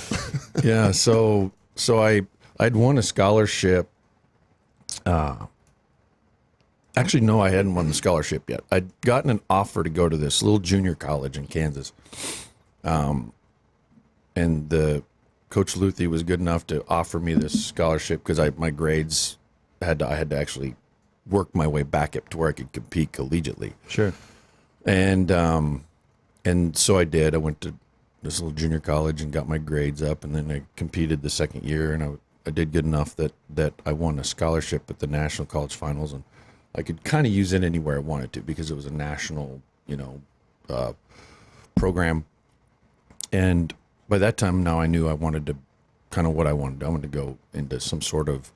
Yeah. So I'd won a scholarship. Actually, no, I hadn't won the scholarship yet. I'd gotten an offer to go to this little junior college in Kansas. And the Coach Luthi was good enough to offer me this scholarship because my grades I had to actually work my way back up to where I could compete collegiately. Sure. And so I did. I went to this little junior college and got my grades up, and then I competed the second year, and I did good enough that I won a scholarship at the national college finals, and I could kind of use it anywhere I wanted to because it was a national, program. And by that time now I knew I wanted to kind of what I wanted. I wanted to go into some sort of,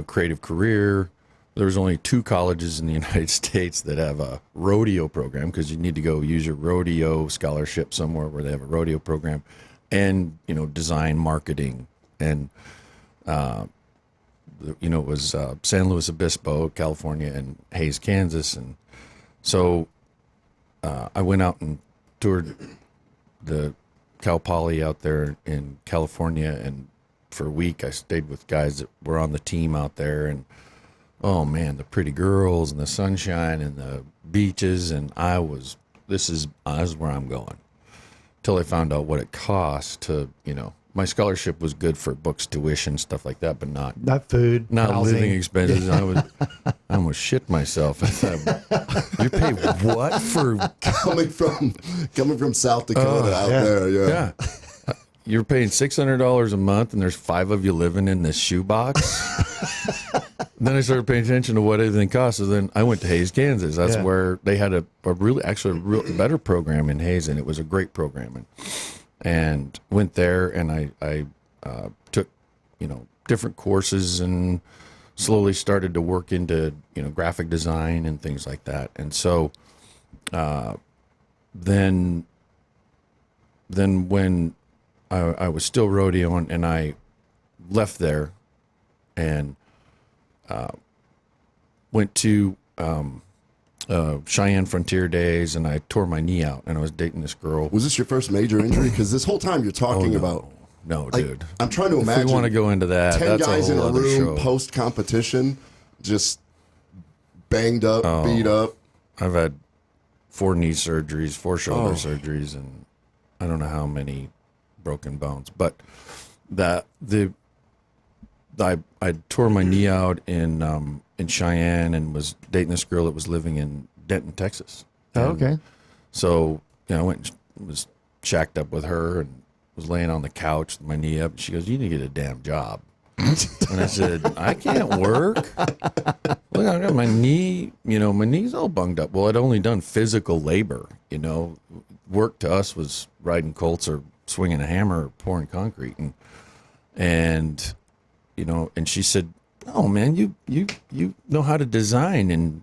creative career. There was only 2 colleges in the United States that have a rodeo program, because you need to go use your rodeo scholarship somewhere where they have a rodeo program, and, design, marketing, and, it was San Luis Obispo, California, and Hays, Kansas. And so I went out and toured the Cal Poly out there in California, and for a week I stayed with guys that were on the team out there, and oh man, the pretty girls and the sunshine and the beaches, and this is where I'm going. Till I found out what it cost to, my scholarship was good for books, tuition, stuff like that, but not food, not housing. living expenses. I almost shit myself. I thought, you pay what for coming from South Dakota out there? Yeah. You're paying $600 a month, and there's 5 of you living in this shoebox. Then I started paying attention to what everything costs. So then I went to Hays, Kansas. That's where they had a real better program in Hays, and it was a great program. And went there, and I took, different courses, and slowly started to work into, graphic design and things like that. And so then when I was still rodeoing, and I left there and went to Cheyenne Frontier Days, and I tore my knee out, and I was dating this girl. Was this your first major injury? Because this whole time you're talking about... No, dude. I'm trying to imagine... If we want to go into that, 10 that's guys a in whole a other room show. Post-competition, just banged up, beat up. I've had 4 knee surgeries, 4 shoulder surgeries, and I don't know how many broken bones. But I tore my knee out in Cheyenne, and was dating this girl that was living in Denton, Texas. Okay. So, I went and was shacked up with her, and was laying on the couch with my knee up. And she goes, "You need to get a damn job." And I said, "I can't work. Look, I got my knee, my knee's all bunged up." Well, I'd only done physical labor, Work to us was riding colts or swinging a hammer or pouring concrete. And she said, "Oh man, you know how to design and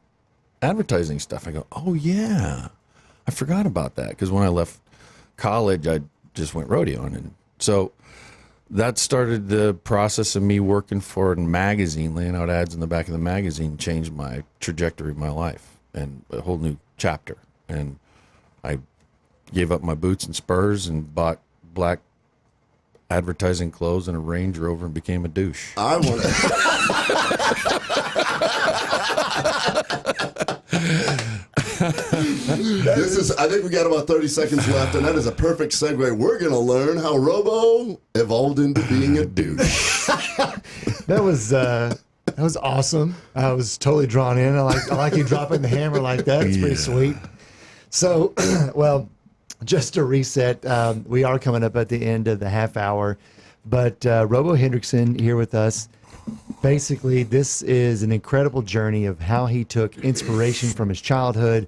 advertising stuff." I go, "Oh yeah, I forgot about that." Because when I left college, I just went rodeoing, and so that started the process of me working for a magazine, laying out ads in the back of the magazine. Changed my trajectory of my life, and a whole new chapter. And I gave up my boots and spurs and bought black advertising clothes and a Range Rover and became a douche. I want I think we got about 30 seconds left, and that is a perfect segue. We're going to learn how Robo evolved into being a douche. That was awesome. I was totally drawn in. I like you dropping the hammer like that. It's pretty sweet. So, well, just to reset, we are coming up at the end of the half hour, but Robo Hendrickson here with us. Basically, this is an incredible journey of how he took inspiration from his childhood.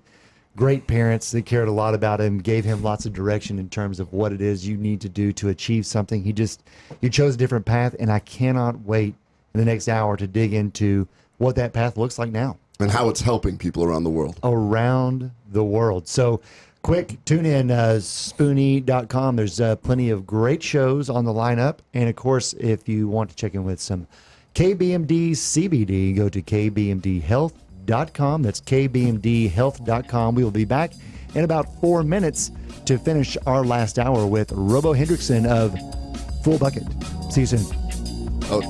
Great parents that cared a lot about him, gave him lots of direction in terms of what it is you need to do to achieve something. He chose a different path, and I cannot wait in the next hour to dig into what that path looks like now. And how it's helping people around the world. Around the world. So quick, tune in, Spoony.com. There's plenty of great shows on the lineup. And, of course, if you want to check in with some KBMD CBD, go to kbmdhealth.com. That's kbmdhealth.com. We will be back in about 4 minutes to finish our last hour with Robo Hendrickson of Full Bucket. See you soon. Oh.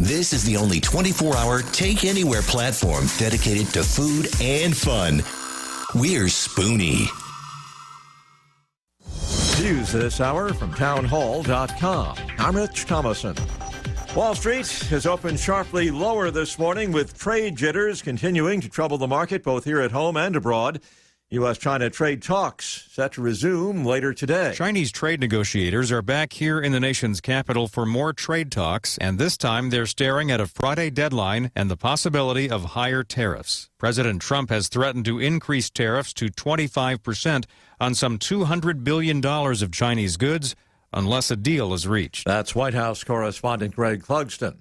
This is the only 24-hour take-anywhere platform dedicated to food and fun. We're Spoony. News this hour from townhall.com. I'm Rich Thomason. Wall Street has opened sharply lower this morning with trade jitters continuing to trouble the market both here at home and abroad. U.S.-China trade talks set to resume later today. Chinese trade negotiators are back here in the nation's capital for more trade talks, and this time they're staring at a Friday deadline and the possibility of higher tariffs. President Trump has threatened to increase tariffs to 25% on some $200 billion of Chinese goods unless a deal is reached. That's White House correspondent Greg Clugston.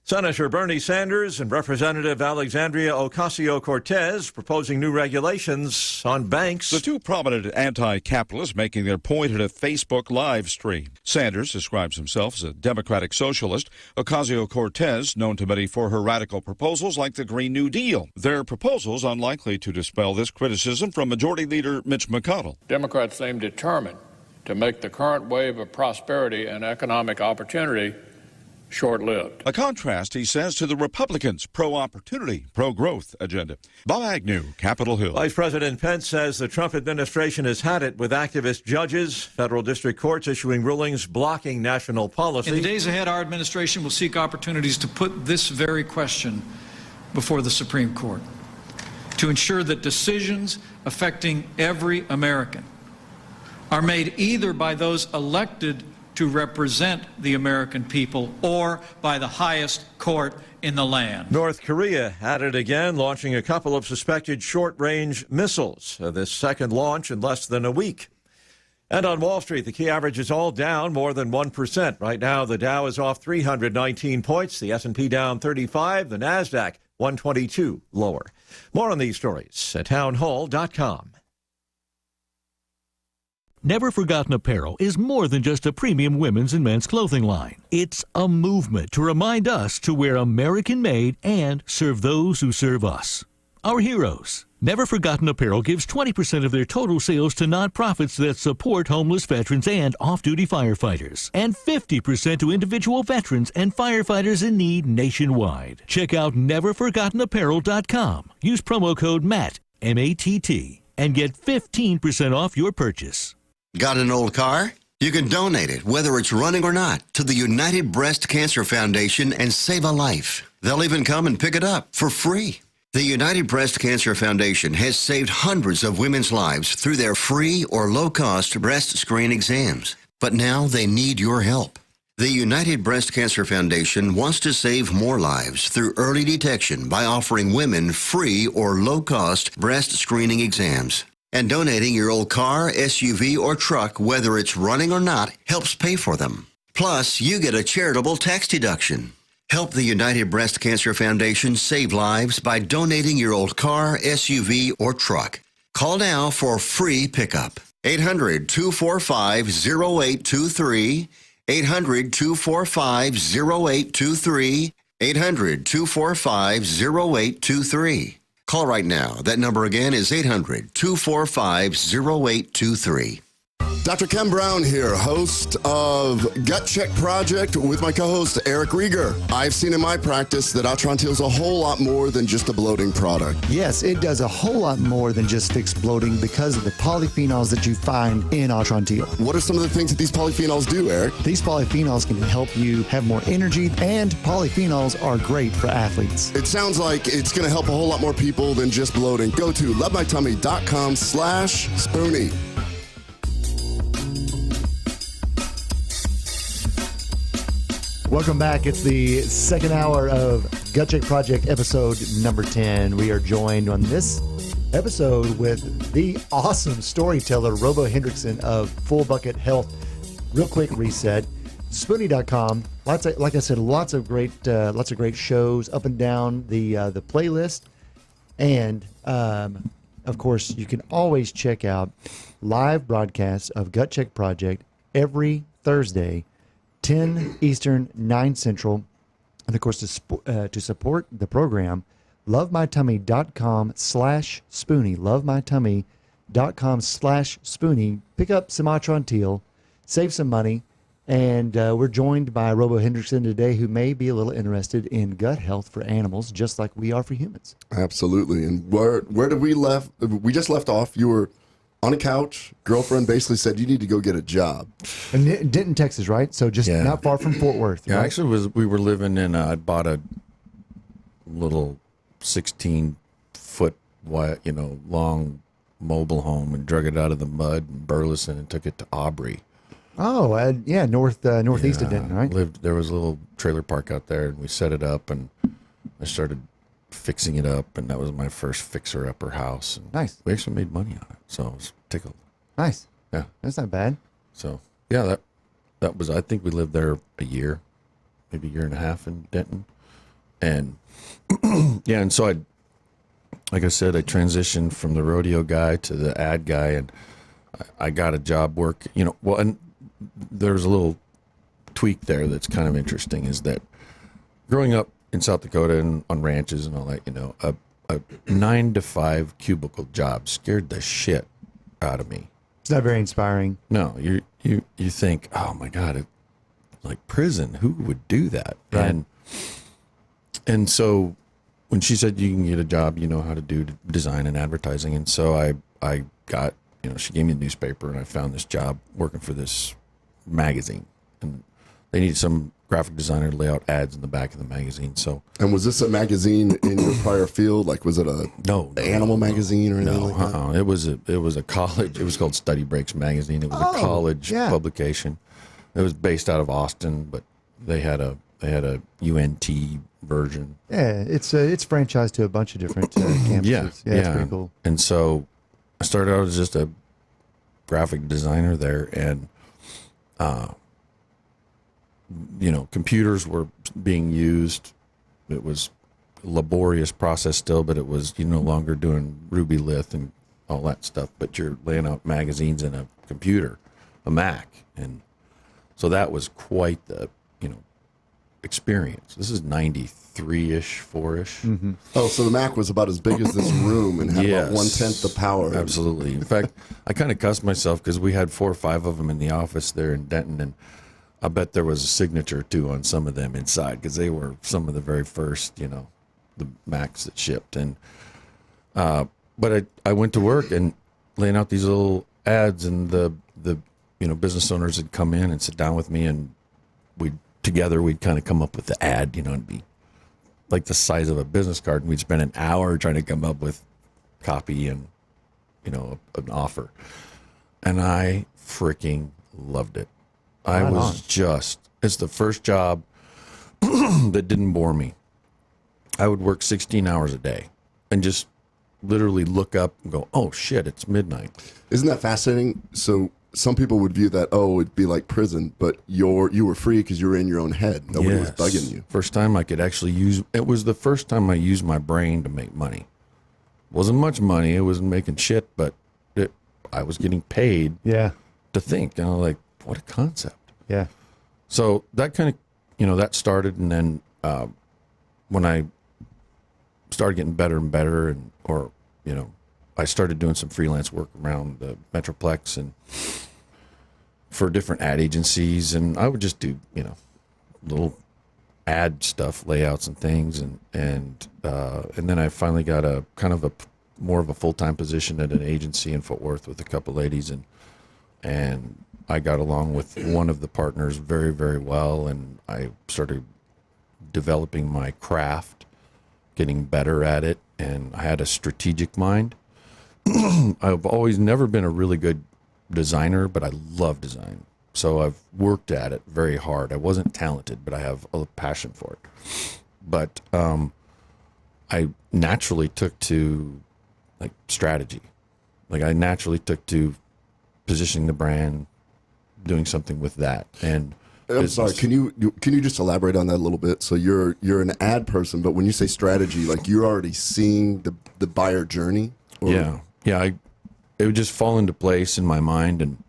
Senator Bernie Sanders and Representative Alexandria Ocasio-Cortez proposing new regulations on banks. The two prominent anti-capitalists making their point at a Facebook live stream. Sanders describes himself as a democratic socialist. Ocasio-Cortez, known to many for her radical proposals like the Green New Deal. Their proposals unlikely to dispel this criticism from Majority Leader Mitch McConnell. Democrats seem determined to make the current wave of prosperity and economic opportunity short-lived. A contrast, he says, to the Republicans' pro-opportunity, pro-growth agenda. Bob Agnew, Capitol Hill. Vice President Pence says the Trump administration has had it with activist judges, federal district courts issuing rulings blocking national policy. In the days ahead, our administration will seek opportunities to put this very question before the Supreme Court, to ensure that decisions affecting every American are made either by those elected to represent the American people or by the highest court in the land. North Korea at it again, launching a couple of suspected short-range missiles. This second launch in less than a week. And on Wall Street, the key average is all down more than 1%. Right now, the Dow is off 319 points, the S&P down 35, the NASDAQ 122 lower. More on these stories at townhall.com. Never Forgotten Apparel is more than just a premium women's and men's clothing line. It's a movement to remind us to wear American-made and serve those who serve us. Our heroes. Never Forgotten Apparel gives 20% of their total sales to nonprofits that support homeless veterans and off-duty firefighters, and 50% to individual veterans and firefighters in need nationwide. Check out neverforgottenapparel.com. Use promo code MATT, M-A-T-T, and get 15% off your purchase. Got an old car? You can donate it, whether it's running or not, to the United Breast Cancer Foundation and save a life. They'll even come and pick it up for free. The United Breast Cancer Foundation has saved hundreds of women's lives through their free or low-cost breast screen exams. But now they need your help. The United Breast Cancer Foundation wants to save more lives through early detection by offering women free or low-cost breast screening exams. And donating your old car, SUV, or truck, whether it's running or not, helps pay for them. Plus, you get a charitable tax deduction. Help the United Breast Cancer Foundation save lives by donating your old car, SUV, or truck. Call now for free pickup. 800-245-0823. 800-245-0823. 800-245-0823. Call right now. That number again is 800-245-0823. Dr. Ken Brown here, host of Gut Check Project with my co-host Eric Rieger. I've seen in my practice that Atrantil is a whole lot more than just a bloating product. Yes, it does a whole lot more than just fix bloating because of the polyphenols that you find in Atrantil. What are some of the things that these polyphenols do, Eric? These polyphenols can help you have more energy, and polyphenols are great for athletes. It sounds like it's going to help a whole lot more people than just bloating. Go to lovemytummy.com/Spoony. Welcome back. It's the second hour of Gut Check Project episode number 10. We are joined on this episode with the awesome storyteller, Robo Hendrickson of FullBucket Health. Real quick reset, Spoony.com. Like I said, lots of great shows up and down the playlist. And, of course, you can always check out live broadcasts of Gut Check Project every Thursday, 10 Eastern, 9 Central. And of course, to support the program, lovemytummy.com/Spoony, lovemytummy.com/Spoony. Pick up some Atrantil, save some money. And we're joined by Robo Hendrickson today, who may be a little interested in gut health for animals, just like we are for humans. Absolutely. And where did we left? We just left off. You were on a couch. Girlfriend basically said you need to go get a job. And Denton, Texas, right? So just not far from Fort Worth. Yeah, right? actually, we were living in. I bought a little 16-foot, long mobile home and drug it out of the mud in Burleson and took it to Aubrey. Oh, northeast of Denton, right? There was a little trailer park out there, and we set it up, and I started fixing it up, and that was my first fixer-upper house. And nice. We actually made money on it, so I was tickled. Nice. Yeah. That's not bad. So, yeah, that was, I think we lived there a year, maybe a year and a half in Denton. And, yeah, and so like I said, I transitioned from the rodeo guy to the ad guy, and I got a job work, and there's a little tweak there that's kind of interesting, is that growing up in South Dakota and on ranches and all that, a 9-to-5 cubicle job scared the shit out of me. It's not very inspiring. No, you think, oh my God, it's like prison. Who would do that? Right. And so when she said you can get a job, you know how to do design and advertising, and so I got, she gave me a newspaper, and I found this job working for this magazine, and they needed some graphic designer to lay out ads in the back of the magazine. So, and was this a magazine in your prior field? Like, was it animal magazine or anything like that? It was a college. It was called Study Breaks Magazine. It was a college publication. It was based out of Austin, but they had a UNT version. Yeah, it's franchised to a bunch of different campuses. Yeah, it's pretty cool. And so I started out as just a graphic designer there, and computers were being used. It was a laborious process still, but it was, you're no longer doing Ruby Lith and all that stuff, but you're laying out magazines in a computer, a Mac. And so that was quite the, experience. This is 93-ish, 4-ish. Mm-hmm. Oh, so the Mac was about as big as this room and had about 1/10 the power. Absolutely. In fact, I kind of cussed myself because we had 4 or 5 of them in the office there in Denton, and I bet there was a signature too on some of them inside, because they were some of the very first, the Macs that shipped. And but I went to work and laying out these little ads, and the business owners would come in and sit down with me, and we'd kind of come up with the ad, it'd be like the size of a business card, and we'd spend an hour trying to come up with copy and an offer. And I freaking loved it. It's the first job that didn't bore me. I would work 16 hours a day and just literally look up and go, oh shit, it's midnight. Isn't that fascinating? So some people would view that, it'd be like prison, but you were free because you were in your own head. Nobody was bugging you. First time I could actually it was the first time I used my brain to make money. Wasn't much money. It wasn't making shit, but I was getting paid Yeah. to think. And I was like, what a concept. Yeah. So that kind of, that started. And then when I started getting better and better, I started doing some freelance work around the Metroplex and for different ad agencies. And I would just do, little ad stuff, layouts and things. And then I finally got a kind of more of a full-time position at an agency in Fort Worth with a couple ladies. And I got along with one of the partners very, very well. And I started developing my craft, getting better at it. And I had a strategic mind. I've always never been a really good designer, but I love design. So I've worked at it very hard. I wasn't talented, but I have a passion for it. But I naturally took to like strategy. Like I naturally took to positioning the brand, doing something with that. And I'm sorry, can you just elaborate on that a little bit? So you're an ad person, but when you say strategy, like you're already seeing the buyer journey? Or? Yeah. It would just fall into place in my mind, and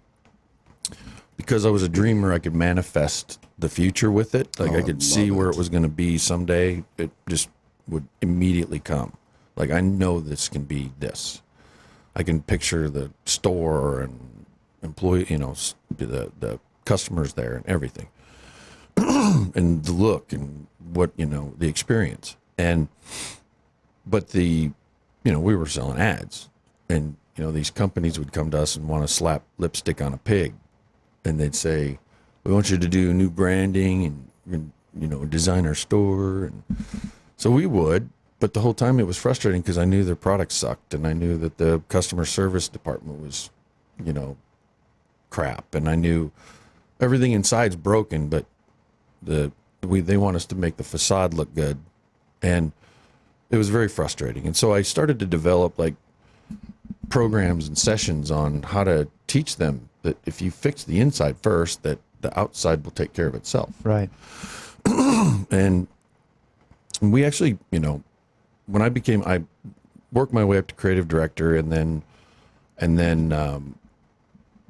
because I was a dreamer, I could manifest the future with it. Like I could see where it was going to be someday. It just would immediately come. Like I know this can be this. I can picture the store and employee, the customers there and everything, and the look and what the experience. But we were selling ads, and these companies would come to us and want to slap lipstick on a pig. And they'd say, we want you to do new branding and design our store. And so we would, but the whole time it was frustrating because I knew their product sucked, and I knew that the customer service department was, crap. And I knew everything inside's broken, but they want us to make the facade look good. And it was very frustrating. And so I started to develop like programs and sessions on how to teach them that if you fix the inside first, that the outside will take care of itself. Right. And we actually, when I worked my way up to creative director, and then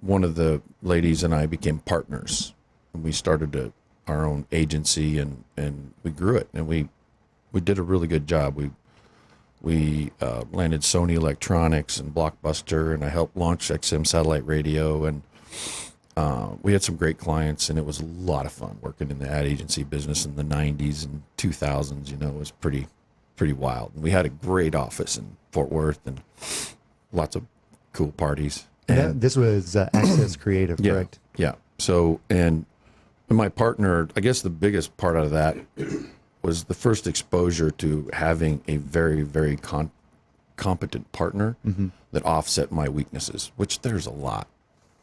one of the ladies and I became partners, and we started our own agency, and we grew it, and we did a really good job. We landed Sony Electronics and Blockbuster, and I helped launch XM Satellite Radio, and we had some great clients, and it was a lot of fun working in the ad agency business in the 90s and 2000s. It was pretty wild. And we had a great office in Fort Worth and lots of cool parties. And this was Access Creative, correct? Yeah. So, and my partner, I guess the biggest part out of that was the first exposure to having a very, very competent partner that offset my weaknesses, which there's a lot,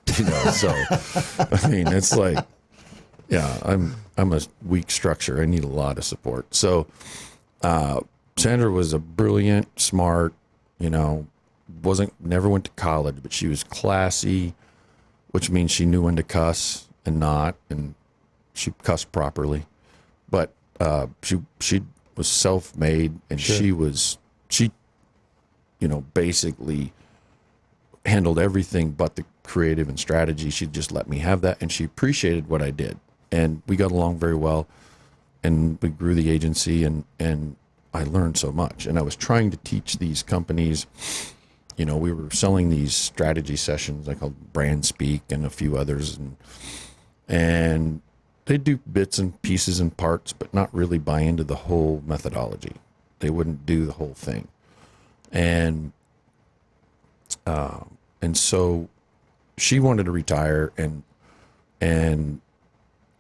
so, I mean, it's like, I'm a weak structure. I need a lot of support. So, Sandra was a brilliant, smart, never went to college, but she was classy, which means she knew when to cuss and not, and she cussed properly. But she was self-made, and she basically handled everything but the creative and strategy. She just let me have that, and she appreciated what I did, and we got along very well, and we grew the agency, and I learned so much. And I was trying to teach these companies, we were selling these strategy sessions I called Brand Speak and a few others, and they do bits and pieces and parts, but not really buy into the whole methodology. They wouldn't do the whole thing. And so she wanted to retire, and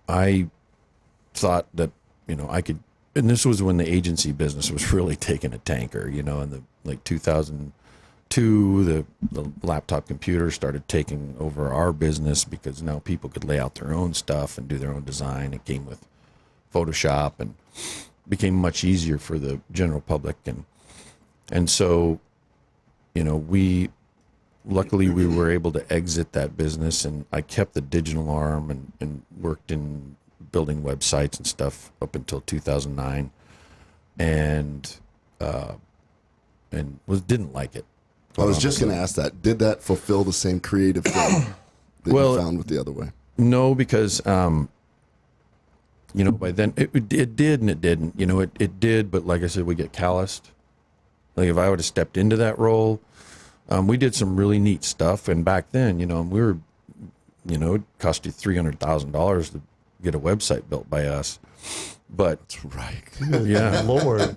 I thought that, I could, and this was when the agency business was really taking a tanker, in the 2002, the laptop computer started taking over our business because now people could lay out their own stuff and do their own design. It came with Photoshop and became much easier for the general public. And so, luckily we were able to exit that business, and I kept the digital arm and worked in building websites and stuff up until 2009, and didn't like it. I was just going to ask that. Did that fulfill the same creative thing that you found with the other way? No, because by then it did and it didn't. It did, but like I said, we get calloused. Like if I would have stepped into that role, we did some really neat stuff. And back then, we were, it cost you $300,000 to get a website built by us. But that's right. Yeah, Lord.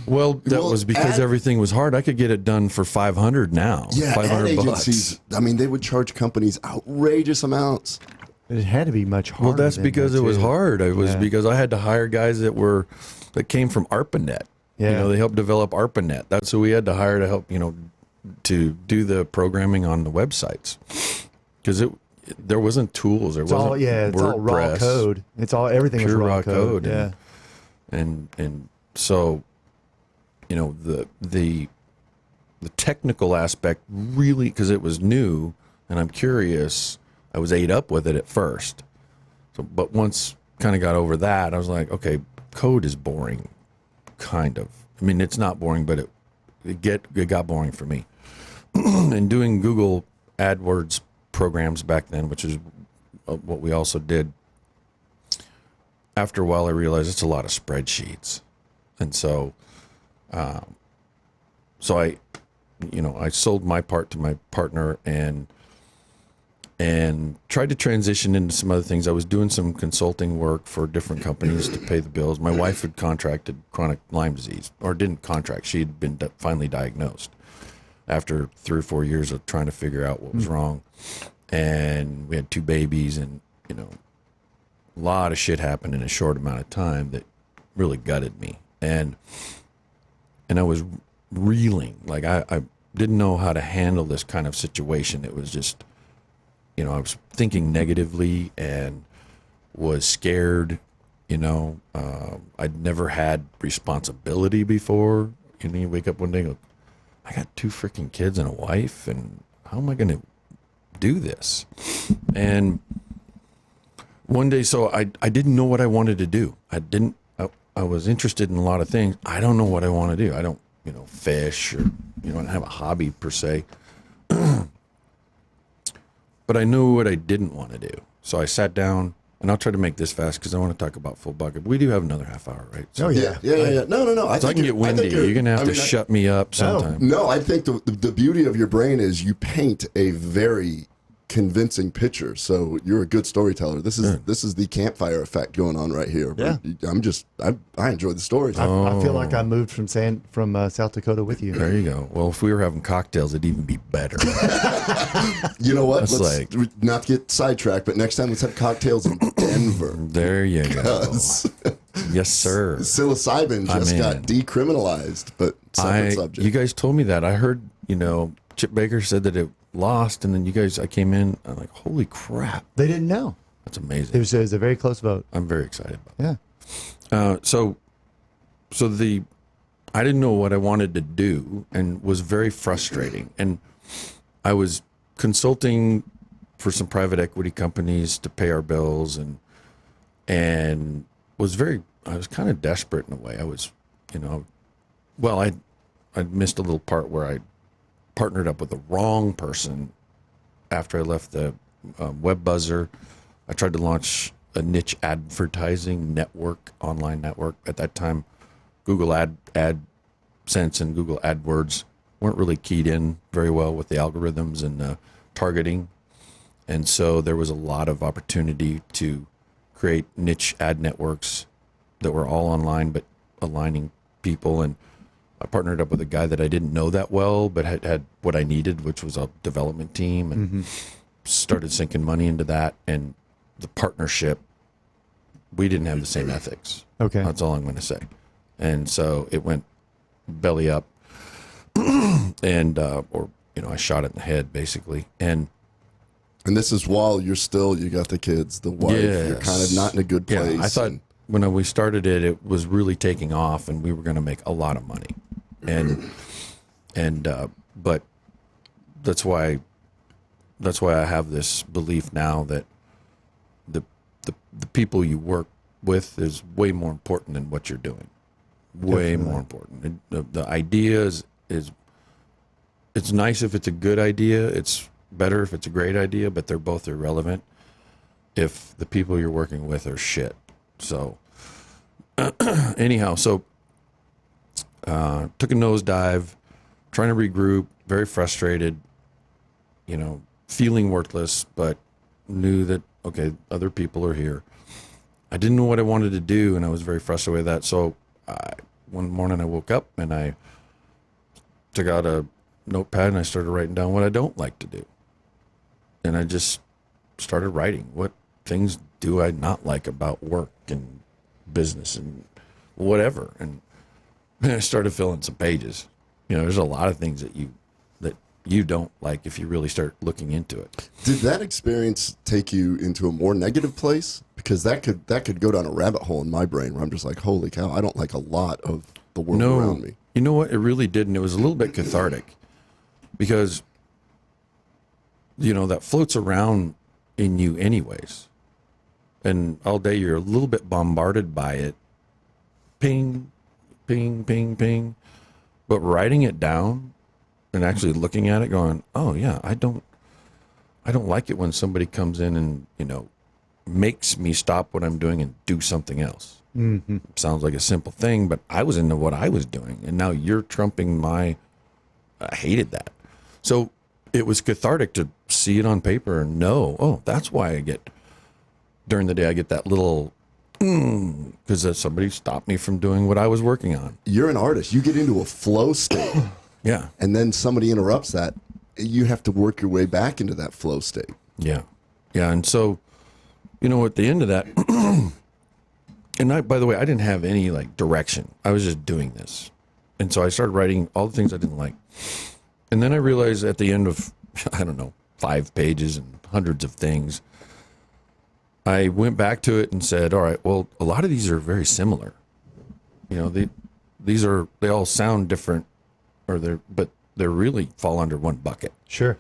Well, that was because everything was hard. I could get it done for $500 now. Yeah, ad $500 agencies. I mean, they would charge companies outrageous amounts. It had to be much harder. Well, that's because it was hard. It was Yeah. because I had to hire guys that came from ARPANET. Yeah. They helped develop ARPANET. That's who we had to hire to help, to do the programming on the websites. Because there wasn't tools. There wasn't it's all raw WordPress. code. Everything was Pure raw code. And, Yeah. and so, the technical aspect really, because it was new and I'm curious, I was ate up with it at first. So, but once kind of got over that, I was like, okay, code is boring, kind of. I mean, it's not boring, but it got boring for me. And doing Google AdWords programs back then, which is what we also did. After a while, I realized it's a lot of spreadsheets, and so I sold my part to my partner and tried to transition into some other things. I was doing some consulting work for different companies to pay the bills. My wife had contracted chronic Lyme disease, or didn't contract. She had been finally diagnosed after 3 or 4 years of trying to figure out what was wrong. And we had 2 babies, and a lot of shit happened in a short amount of time that really gutted me. And I was reeling. Like I didn't know how to handle this kind of situation. It was just, I was thinking negatively and was scared. I'd never had responsibility before. You wake up one day and go, I got 2 freaking kids and a wife, and how am I going to do this? And one day, so I didn't know what I wanted to do. I was interested in a lot of things. I don't know what I want to do. I don't, fish, or, I don't have a hobby per se. But I knew what I didn't want to do. So I sat down, and I'll try to make this fast because I want to talk about FullBucket. We do have another half hour, right? So, Yeah. No. I can get windy. You're going to have to shut me up sometime. No, I think the beauty of your brain is you paint a very convincing picture. So you're a good storyteller. This is the campfire effect going on right here. Yeah. I enjoy the stories. I feel like I moved from South Dakota with you. There you go. Well, if we were having cocktails, it'd even be better. You know what? That's Let's not get sidetracked, but next time let's have cocktails in Denver. There you go. Yes, sir. Psilocybin just got decriminalized, but separate subject. You guys told me that. I heard, Chip Baker said that it lost, and then I came in, I'm like, holy crap. They didn't know. That's amazing. It was a very close vote. I'm very excited about Yeah. that. So I didn't know what I wanted to do, and was very frustrating. And I was consulting for some private equity companies to pay our bills, and I was kind of desperate in a way. I was, I missed a little part where I partnered up with the wrong person after I left the web buzzer. I tried to launch a niche advertising network, online network. At that time, Google AdSense and Google AdWords weren't really keyed in very well with the algorithms and targeting. And so there was a lot of opportunity to create niche ad networks that were all online but aligning people. And I partnered up with a guy that I didn't know that well, but had what I needed, which was a development team, and started sinking money into that. And the partnership, we didn't have the same ethics. Okay. That's all I'm going to say. And so it went belly up, and I shot it in the head basically. And this is while you got the kids, the wife, you're kind of not in a good place. Yeah, I thought when we started it was really taking off, and we were going to make a lot of money. But that's why I have this belief now that the people you work with is way more important than what you're doing. Way more important. And the idea is it's nice if it's a good idea. It's better if it's a great idea, but they're both irrelevant if the people you're working with are shit. So anyhow, took a nosedive, trying to regroup, very frustrated, feeling worthless, but knew that, okay, other people are here. I didn't know what I wanted to do, and I was very frustrated with that. So one morning I woke up and I took out a notepad and I started writing down what I don't like to do. And I just started writing, what things do I not like about work and business and whatever. And I started filling some pages. There's a lot of things that you don't like if you really start looking into it. Did that experience take you into a more negative place? Because that could go down a rabbit hole in my brain where I'm just like, holy cow, I don't like a lot of the world around me. You know what? It really didn't. It was a little bit cathartic because, that floats around in you anyways. And all day you're a little bit bombarded by it. Ping, ping, ping, ping. But writing it down and actually looking at it going, oh yeah, I don't like it when somebody comes in and, makes me stop what I'm doing and do something else. Mm-hmm. Sounds like a simple thing, but I was into what I was doing, and now you're trumping I hated that. So it was cathartic to see it on paper and know, oh, that's why during the day I get that little, because somebody stopped me from doing what I was working on. You're an artist. You get into a flow state. Yeah. And then somebody interrupts that. You have to work your way back into that flow state. Yeah. Yeah. And so, at the end of that, and by the way, I didn't have any direction. I was just doing this. And so I started writing all the things I didn't like. And then I realized at the end of, 5 pages and hundreds of things, I went back to it and said, all right, well, a lot of these are very similar. They all sound different, but they really fall under one bucket. Sure.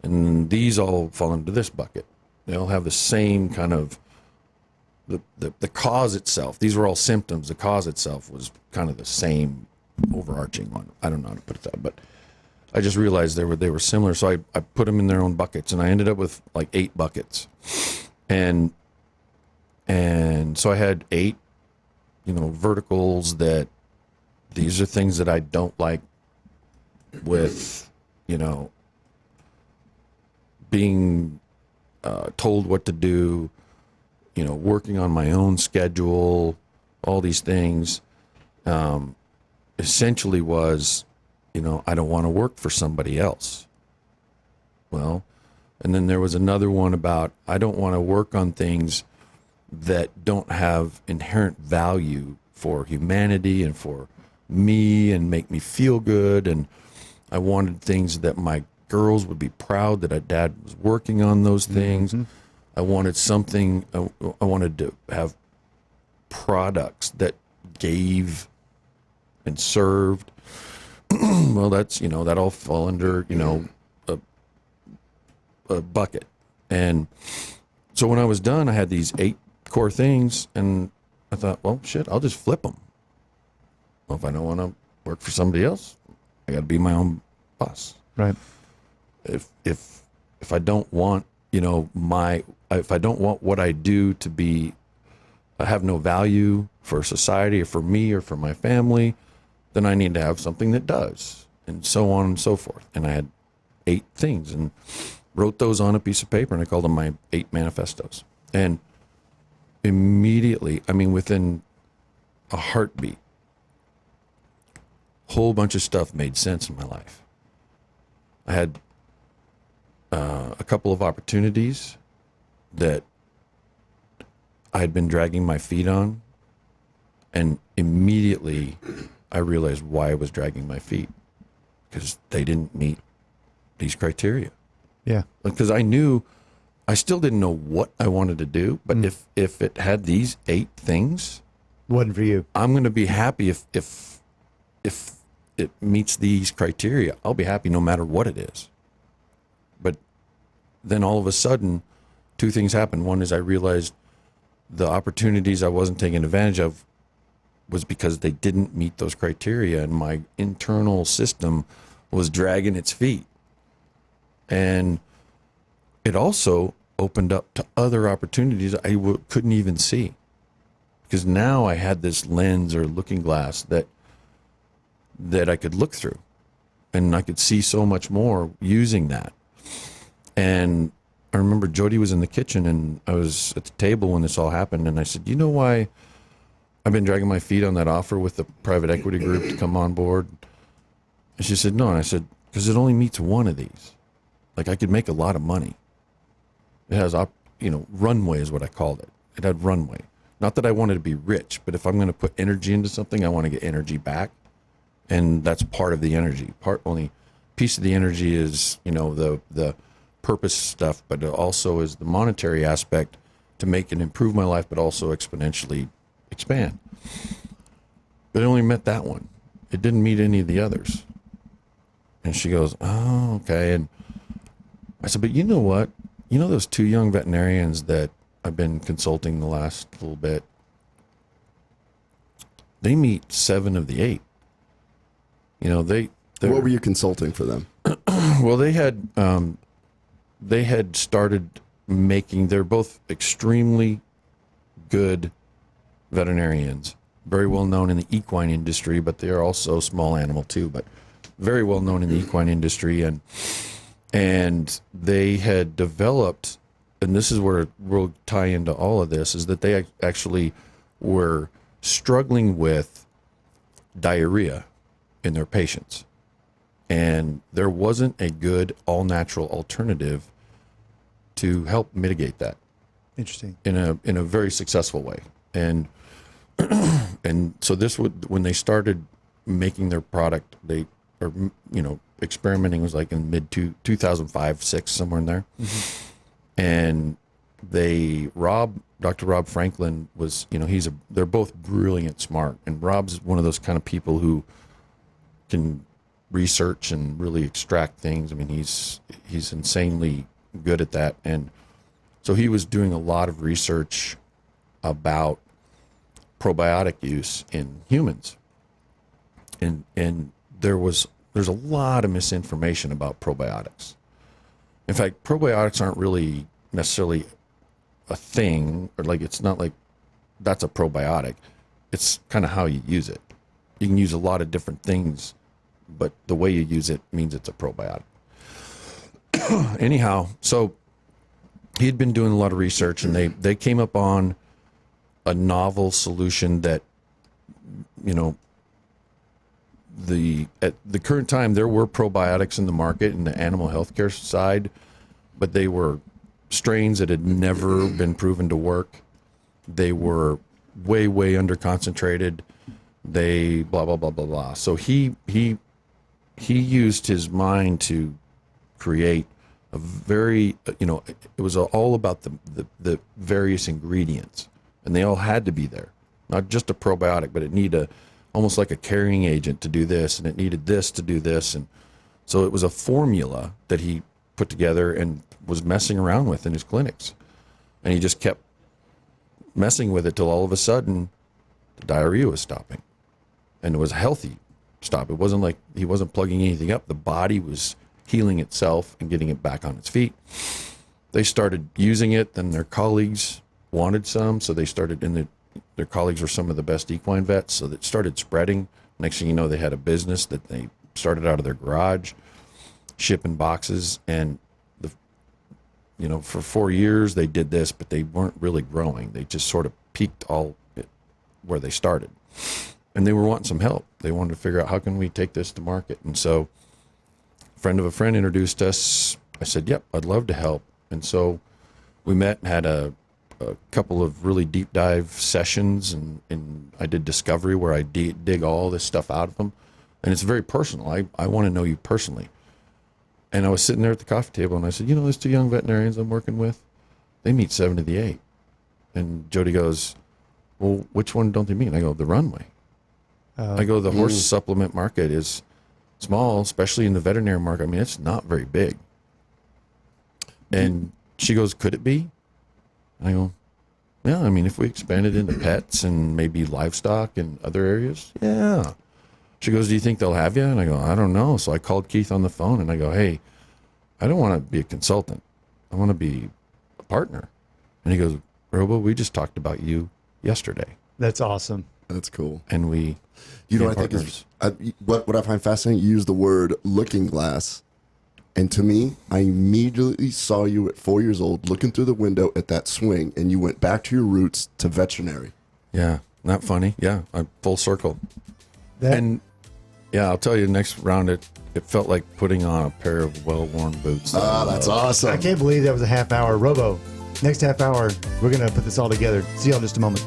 And these all fall into this bucket. They all have the same kind of the cause itself. These were all symptoms. The cause itself was kind of the same overarching one. I don't know how to put it that, but I just realized they were similar. So I put them in their own buckets, and I ended up with 8 buckets. And so I had 8, verticals that these are things that I don't like with, being told what to do, working on my own schedule, all these things, essentially was, I don't want to work for somebody else. Well, and then there was another one about, I don't want to work on things that don't have inherent value for humanity and for me and make me feel good. And I wanted things that my girls would be proud that a dad was working on those things. Mm-hmm. I wanted something, I wanted to have products that gave and served. Well, that's, that all fall under, a bucket. And so when I was done, I had these 8 core things, and I thought, well, shit, I'll just flip them. Well, if I don't want to work for somebody else, I got to be my own boss. Right. If I don't want, if I don't want what I do to be, have no value for society or for me or for my family, then I need to have something that does, and so on and so forth. And I had 8 things and wrote those on a piece of paper, and I called them my 8 manifestos. And immediately, within a heartbeat, a whole bunch of stuff made sense in my life. I had a couple of opportunities that I had been dragging my feet on, and immediately I realized why I was dragging my feet, because they didn't meet these criteria. Yeah. Because I still didn't know what I wanted to do, but if it had these 8 things, wasn't for you. I'm going to be happy if it meets these criteria. I'll be happy no matter what it is. But then all of a sudden, 2 things happened. One is I realized the opportunities I wasn't taking advantage of was because they didn't meet those criteria, and my internal system was dragging its feet. And it also opened up to other opportunities I couldn't even see. Because now I had this lens or looking glass that I could look through. And I could see so much more using that. And I remember Jody was in the kitchen and I was at the table when this all happened. And I said, you know why I've been dragging my feet on that offer with the private equity group to come on board? And she said, no. And I said, because it only meets one of these. Like, I could make a lot of money. It has, runway is what I called it. It had runway. Not that I wanted to be rich, but if I'm going to put energy into something, I want to get energy back. And that's part of the energy. Only piece of the energy is, the purpose stuff, but it also is the monetary aspect to make and improve my life, but also exponentially expand. But it only met that one. It didn't meet any of the others. And she goes, oh, okay. And I said, but you know what? You know those 2 young veterinarians that I've been consulting the last little bit? They meet 7 of the 8. What were you consulting for them? Well, they had started making, they're both extremely good veterinarians, very well known in the equine industry, but they are also small animal too, but very well known in the equine industry. And they had developed, and this is where we'll tie into all of this, is that they actually were struggling with diarrhea in their patients. And there wasn't a good all-natural alternative to help mitigate that. Interesting. In a very successful way. And so this would, when they started making their product, experimenting was like in mid 2005, 6, somewhere in there. Mm-hmm. And Dr. Rob Franklin was, they're both brilliant, smart. And Rob's one of those kind of people who can research and really extract things. I mean, he's insanely good at that. And so he was doing a lot of research about probiotic use in humans. And there's a lot of misinformation about probiotics. In fact, probiotics aren't really necessarily a thing, or like, it's not like that's a probiotic. It's kind of how you use it. You can use a lot of different things, but the way you use it means it's a probiotic. Anyhow, so he had been doing a lot of research, and they came up on a novel solution that, at the current time, there were probiotics in the market in the animal healthcare side, but they were strains that had never been proven to work. They were way, way under concentrated. They blah, blah, blah, blah, blah. So he used his mind to create a very, it was all about the various ingredients, and they all had to be there. Not just a probiotic, but it needed almost like a carrying agent to do this, and it needed this to do this. And so it was a formula that he put together and was messing around with in his clinics. And he just kept messing with it till all of a sudden the diarrhea was stopping. And it was a healthy stop. It wasn't like he wasn't plugging anything up. The body was healing itself and getting it back on its feet. They started using it, then their colleagues wanted some, so they started, and their colleagues were some of the best equine vets, so it started spreading. Next thing you know, they had a business that they started out of their garage, shipping boxes, and for 4 years they did this, but they weren't really growing. They just sort of peaked all where they started. And they were wanting some help. They wanted to figure out, how can we take this to market? And so a friend of a friend introduced us. I said, yep, I'd love to help. And so we met and had a couple of really deep dive sessions, and I did discovery where I dig all this stuff out of them. And it's very personal. I want to know you personally. And I was sitting there at the coffee table, and I said, there's 2 young veterinarians I'm working with. They meet 7 of the 8. And Jody goes, well, which one don't they meet? I go, the runway. I go, the horse supplement market is small, especially in the veterinary market. I mean, it's not very big. And she goes, could it be? I go, yeah, I mean, if we expanded into pets and maybe livestock and other areas, yeah. She goes, do you think they'll have you? And I go, I don't know. So I called Keith on the phone and I go, hey, I don't want to be a consultant. I want to be a partner. And he goes, Robo, we just talked about you yesterday. That's awesome. That's cool. And we, you know, I think is, what I find fascinating, you use the word looking glass. And to me, I immediately saw you at 4 years old looking through the window at that swing, and you went back to your roots to veterinary. Yeah, not funny. Yeah, full circle. And yeah, I'll tell you, next round, it felt like putting on a pair of well-worn boots. Ah, that's awesome. I can't believe that was a half hour. Robo, next half hour, we're going to put this all together. See y'all in just a moment.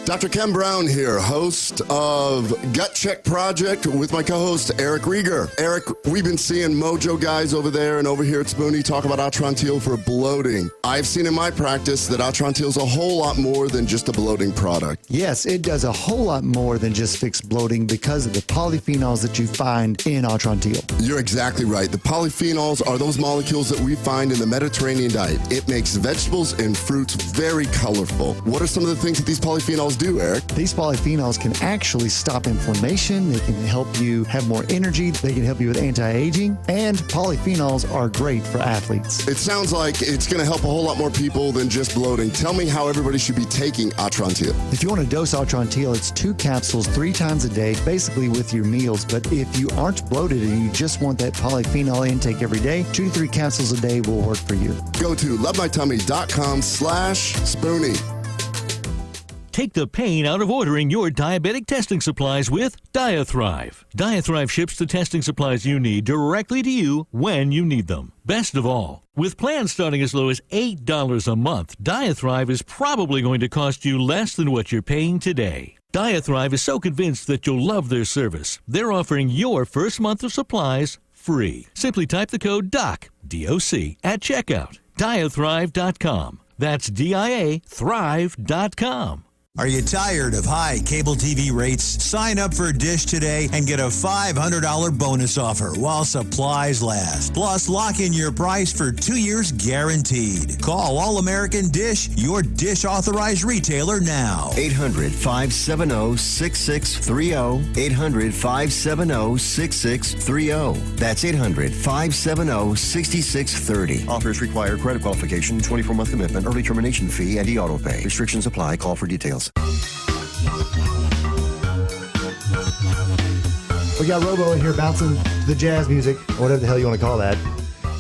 Dr. Ken Brown here, host of Gut Check Project with my co-host Eric Rieger. Eric, we've been seeing Mojo guys over there and over here at Spoony talk about Atrantil for bloating. I've seen in my practice that Atrantil is a whole lot more than just a bloating product. Yes, it does a whole lot more than just fix bloating because of the polyphenols that you find in Atrantil. You're exactly right. The polyphenols are those molecules that we find in the Mediterranean diet. It makes vegetables and fruits very colorful. What are some of the things that these polyphenols do, Eric? These polyphenols can actually stop inflammation. They can help you have more energy. They can help you with anti-aging. And polyphenols are great for athletes. It sounds like it's going to help a whole lot more people than just bloating. Tell me how everybody should be taking Atrantil. If you want to dose Atrantil, it's 2 capsules 3 times a day, basically with your meals. But if you aren't bloated and you just want that polyphenol intake every day, 2 to 3 capsules a day will work for you. Go to lovemytummy.com/Spoony. Take the pain out of ordering your diabetic testing supplies with Diathrive. Diathrive ships the testing supplies you need directly to you when you need them. Best of all, with plans starting as low as $8 a month, Diathrive is probably going to cost you less than what you're paying today. Diathrive is so convinced that you'll love their service, they're offering your first month of supplies free. Simply type the code DOC, D-O-C, at checkout. Diathrive.com. That's D-I-A Thrive.com. Are you tired of high cable TV rates? Sign up for Dish today and get a $500 bonus offer while supplies last. Plus, lock in your price for 2 years guaranteed. Call All American Dish, your Dish authorized retailer now. 800-570-6630. 800-570-6630. That's 800-570-6630. Offers require credit qualification, 24-month commitment, early termination fee, and e-auto pay. Restrictions apply. Call for details. We got Robo in here bouncing the jazz music, or whatever the hell you want to call that.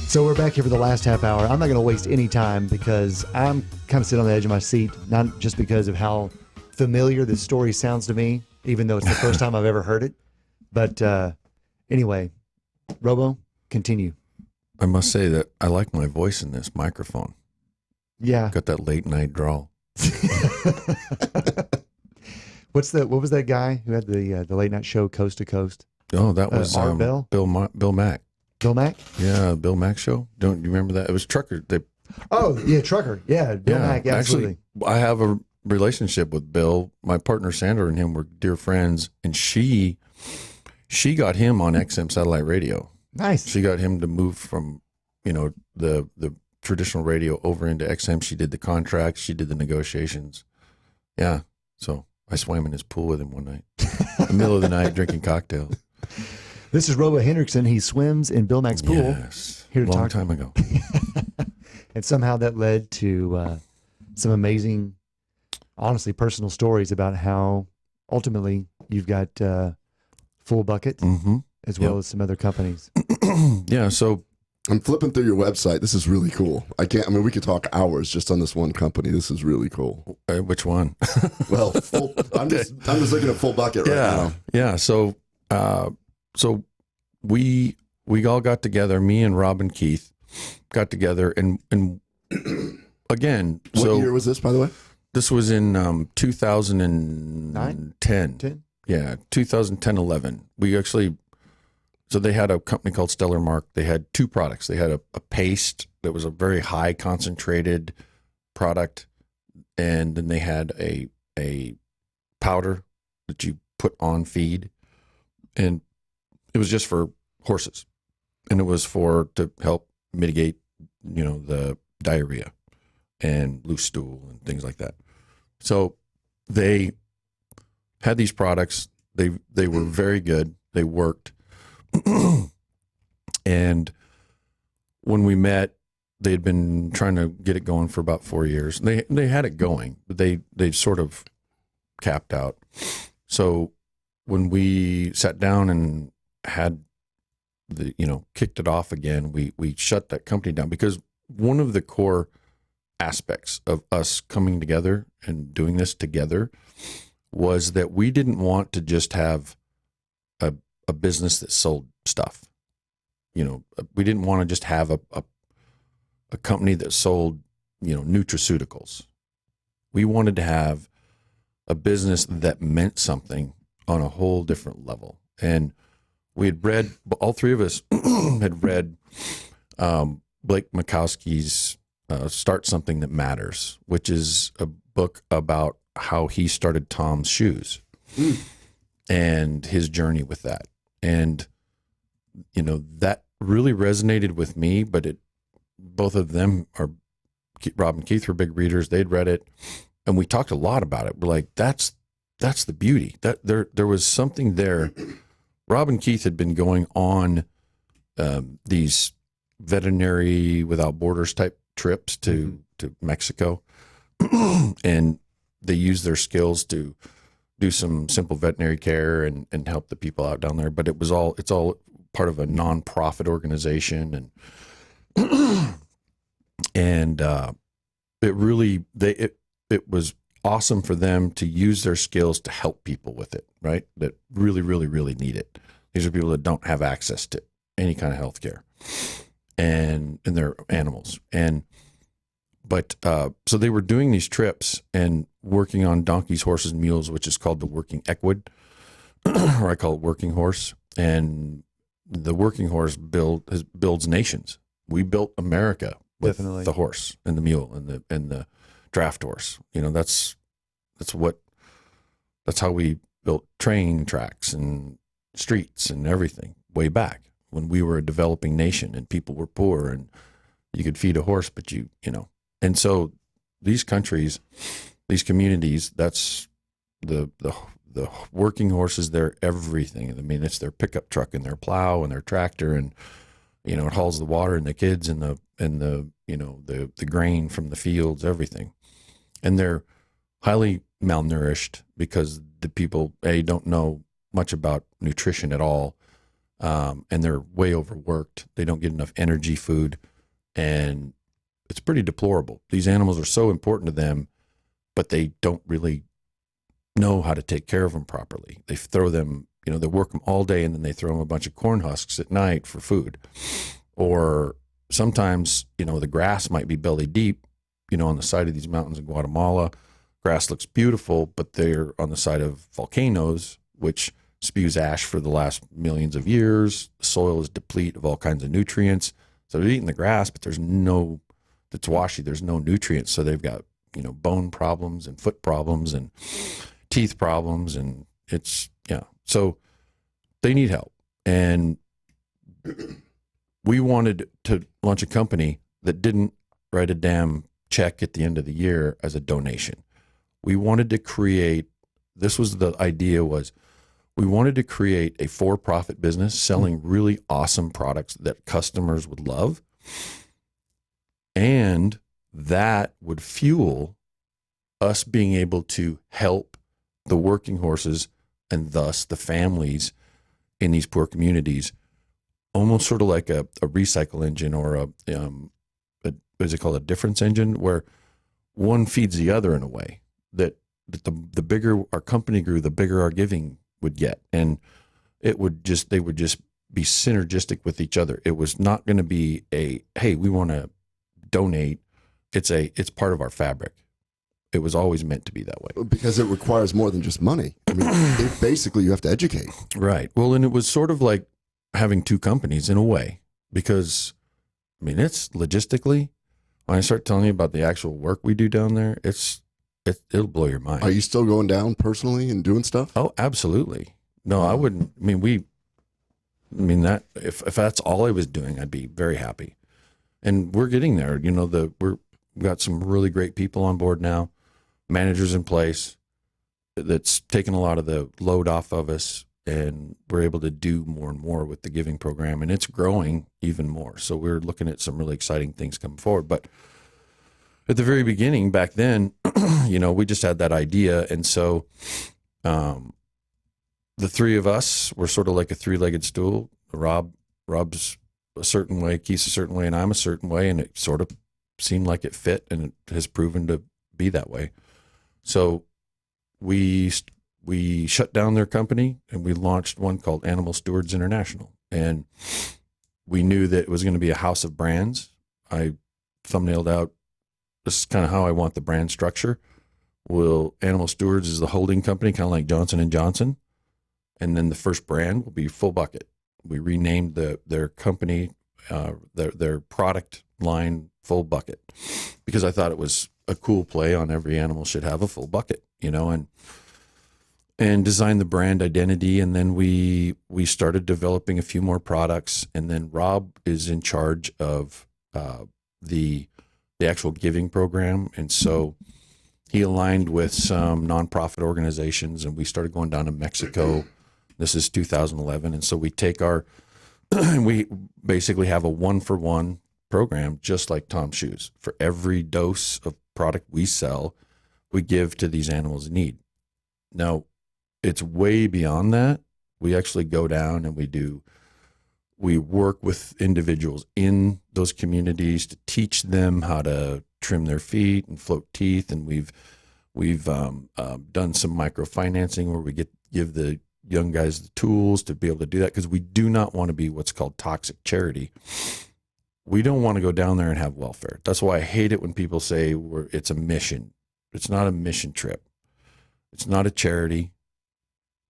So we're back here for the last half hour. I'm not going to waste any time because I'm kind of sitting on the edge of my seat, not just because of how familiar this story sounds to me, even though it's the first time I've ever heard it. But anyway, Robo, continue. I must say that I like my voice in this microphone. Yeah. Got that late night drawl. What was that guy who had the late night show Coast to Coast? Oh, that was Art Bell? Bill Mack. Bill Mack? Yeah, Bill Mack show. Don't you remember that? It was Trucker. Trucker. Yeah, Bill Mack. Absolutely. Actually, I have a relationship with Bill. My partner Sandra and him were dear friends, and she got him on XM satellite radio. Nice. She got him to move from the traditional radio over into XM. She did the contracts. She did the negotiations. Yeah. So I swam in his pool with him one night, in the middle of the night, drinking cocktails. This is Robo Hendrickson. He swims in Bill Mack's pool. Yes. Here to long time ago. And somehow that led to some amazing, honestly, personal stories about how ultimately you've got FullBucket as well as some other companies. Yeah. So I'm flipping through your website. This is really cool. We could talk hours just on this one company. This is really cool. Which one? Well, I'm just looking at FullBucket right now. Yeah. So we all got together. Me and Rob and Keith got together, and again. What year was this, by the way? This was in 2010. Yeah, 2010-11. We actually. So they had a company called Stellar Mark. They had 2 products. They had a paste that was a very high concentrated product, and then they had a powder that you put on feed, and it was just for horses. and it was to help mitigate, the diarrhea and loose stool and things like that. So they had these products. They were very good. They worked. And when we met, they had been trying to get it going for about 4 years. They had it going, but they sort of capped out. So when we sat down and had kicked it off again, we shut that company down, because one of the core aspects of us coming together and doing this together was that we didn't want to just have a business that sold stuff. We didn't want to just have a company that sold, nutraceuticals. We wanted to have a business that meant something on a whole different level. And we had read, all three of us had read Blake Makowski's Start Something That Matters, which is a book about how he started Tom's Shoes and his journey with that. And, that really resonated with me, but both of them Rob and Keith were big readers. They'd read it, and we talked a lot about it. We're like, that's the beauty. That there was something there. Rob and Keith had been going on these veterinary without borders type trips to Mexico, and they used their skills to do some simple veterinary care and help the people out down there. But it's all part of a nonprofit organization, and it really it was awesome for them to use their skills to help people with it, right? That really, really, really need it. These are people that don't have access to any kind of health care, and they're animals. So they were doing these trips and working on donkeys, horses, and mules, which is called the working equid, or I call it working horse. And the working horse builds nations. We built America with Definitely. the horse and the mule and the draft horse. That's how we built train tracks and streets and everything way back when we were a developing nation and people were poor and you could feed a horse, but and so these countries, these communities, that's the working horses, they're everything. I mean, it's their pickup truck and their plow and their tractor, and it hauls the water and the kids and the grain from the fields, everything. And they're highly malnourished because the people don't know much about nutrition at all, and they're way overworked. They don't get enough energy food, and it's pretty deplorable. These animals are so important to them, but they don't really know how to take care of them properly. They throw them, they work them all day, and then they throw them a bunch of corn husks at night for food. Or sometimes, the grass might be belly deep, on the side of these mountains in Guatemala. Grass looks beautiful, but they're on the side of volcanoes, which spews ash for the last millions of years. The soil is depleted of all kinds of nutrients. So they're eating the grass, but it's washy. There's no nutrients. So they've got, bone problems and foot problems and teeth problems. And so they need help. And we wanted to launch a company that didn't write a damn check at the end of the year as a donation. We wanted to create, we wanted to create a for-profit business selling really awesome products that customers would love. And that would fuel us being able to help the working horses and thus the families in these poor communities, almost sort of like a recycle engine or what is it called, a difference engine, where one feeds the other in a way that the bigger our company grew, the bigger our giving would get. And they would just be synergistic with each other. It was not going to be hey, we want to donate. It's part of our fabric. It was always meant to be that way. Because it requires more than just money. I mean, basically you have to educate. Right. Well, and it was sort of like having two companies in a way, because it's logistically, when I start telling you about the actual work we do down there, it'll blow your mind. Are you still going down personally and doing stuff? Oh, absolutely. No, I wouldn't. I mean, that if that's all I was doing, I'd be very happy. And we're getting there. You know, we've got some really great people on board now, managers in place that's taken a lot of the load off of us, and we're able to do more and more with the giving program, and it's growing even more. So we're looking at some really exciting things coming forward. But at the very beginning, back then, you know, we just had that idea. And so the three of us were sort of like a three-legged stool. Rob's a certain way, Keith's a certain way, and I'm a certain way, and it sort of seemed like it fit, and it has proven to be that way. So we shut down their company, and we launched one called Animal Stewards International. And we knew that it was going to be a house of brands. I thumbnailed out, this is kind of how I want the brand structure. Well, Animal Stewards is the holding company, kind of like Johnson & Johnson. And then the first brand will be FullBucket. We renamed their company, their product line FullBucket, because I thought it was a cool play on every animal should have a full bucket, you know, and designed the brand identity. And then we started developing a few more products. And then Rob is in charge of the actual giving program. And so he aligned with some nonprofit organizations, and we started going down to Mexico. This is 2011. And so we take we basically have a 1-for-1 program, just like Tom's Shoes. For every dose of product we sell, we give to these animals in need. Now, it's way beyond that. We actually go down and we work with individuals in those communities to teach them how to trim their feet and float teeth. And we've done some microfinancing where we give the young guys the tools to be able to do that, because we do not want to be what's called toxic charity. We don't want to go down there and have welfare. That's why I hate it when people say it's a mission. It's not a mission trip. It's not a charity.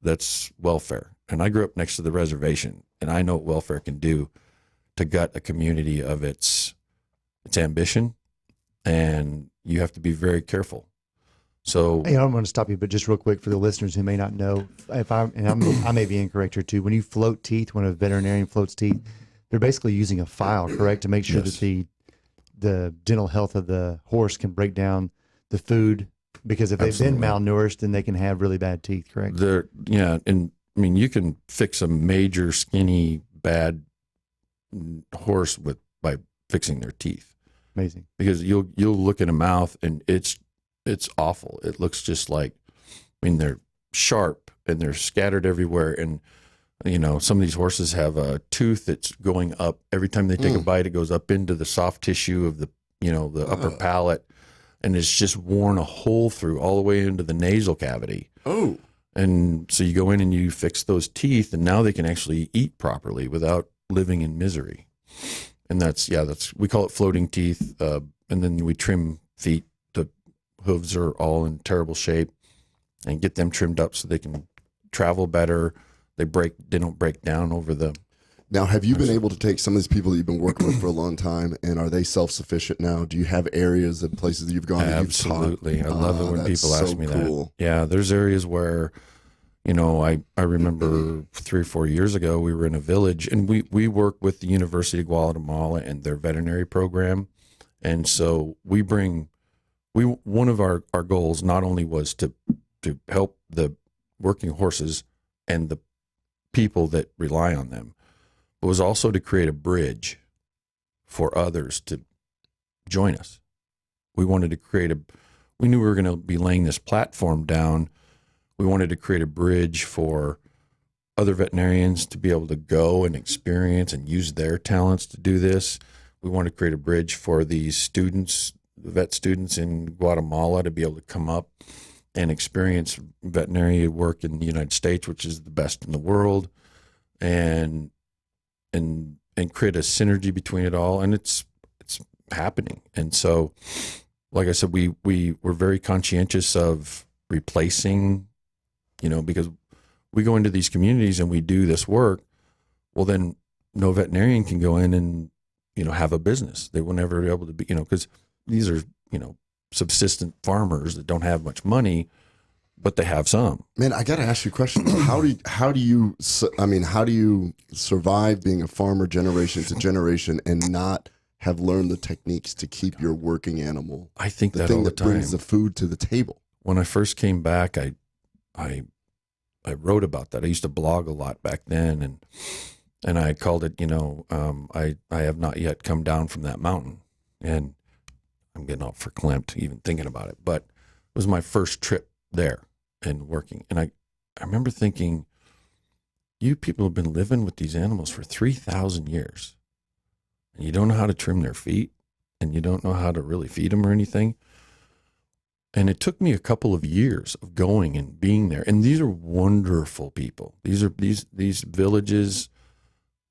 That's welfare. And I grew up next to the reservation, and I know what welfare can do to gut a community of its ambition, and you have to be very careful. So hey, I don't want to stop you, but just real quick for the listeners who may not know, I may be incorrect here too. When you float teeth, when a veterinarian floats teeth, they're basically using a file, correct, to make sure that the dental health of the horse can break down the food, because if they've been malnourished, then they can have really bad teeth, correct? And I mean, you can fix a major skinny bad horse by fixing their teeth. Amazing. Because you'll look at a mouth and it's awful. It looks just like, I mean, they're sharp and they're scattered everywhere. And, you know, some of these horses have a tooth that's going up. Every time they take a bite, it goes up into the soft tissue of the upper palate. And it's just worn a hole through all the way into the nasal cavity. Oh. And so you go in and you fix those teeth, and now they can actually eat properly without living in misery. And we call it floating teeth. And then we trim feet. The hooves are all in terrible shape, and get them trimmed up so they can travel better. They don't break down over the. Now, have you been able to take some of these people that you've been working with for a long time, and are they self-sufficient now? Do you have areas and places that you've gone? Absolutely. That I love it when people ask me that. Yeah, there's areas where, you know, I remember 3 or 4 years ago, we were in a village, and we work with the University of Guatemala and their veterinary program. And so one of our goals not only was to help the working horses and the people that rely on them, but was also to create a bridge for others to join us. We wanted to we knew we were going to be laying this platform down. We wanted to create a bridge for other veterinarians to be able to go and experience and use their talents to do this. We wanted to create a bridge for these students, vet students in Guatemala, to be able to come up and experience veterinary work in the United States, which is the best in the world, and create a synergy between it all. And it's happening. And so, like I said, we were very conscientious of replacing, you know, because we go into these communities and we do this work. Well, then no veterinarian can go in and, you know, have a business. They will never be able to be, you know, because these are, you know, subsistent farmers that don't have much money. but they have some. Man, I got to ask you a question. How do you survive being a farmer generation to generation and not have learned the techniques to keep your working animal? I think the that thing all the that time. brings the food to the table. When I first came back, I wrote about that. I used to blog a lot back then, and I called it, I have not yet come down from that mountain. And I'm getting all verklempt even thinking about it. But it was my first trip there and working. And I remember thinking, you people have been living with these animals for 3,000 years. And you don't know how to trim their feet, and you don't know how to really feed them or anything. And it took me a couple of years of going and being there. And these are wonderful people. These villages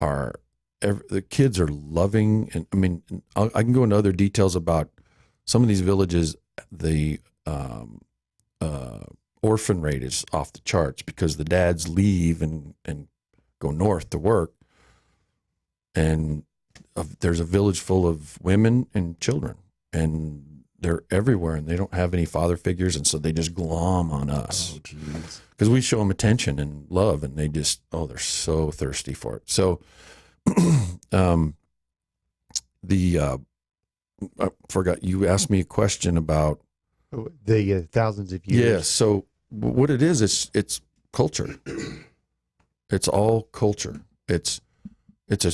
are, the kids are loving. And I mean, I can go into other details about some of these villages. The orphan rate is off the charts because the dads leave and go north to work. And there's a village full of women and children, and they're everywhere, and they don't have any father figures, and so they just glom on us because we show them attention and love, and they just, they're so thirsty for it. So I forgot, you asked me a question about the thousands of years. Yeah, so what it is, it's culture. It's all culture. It's a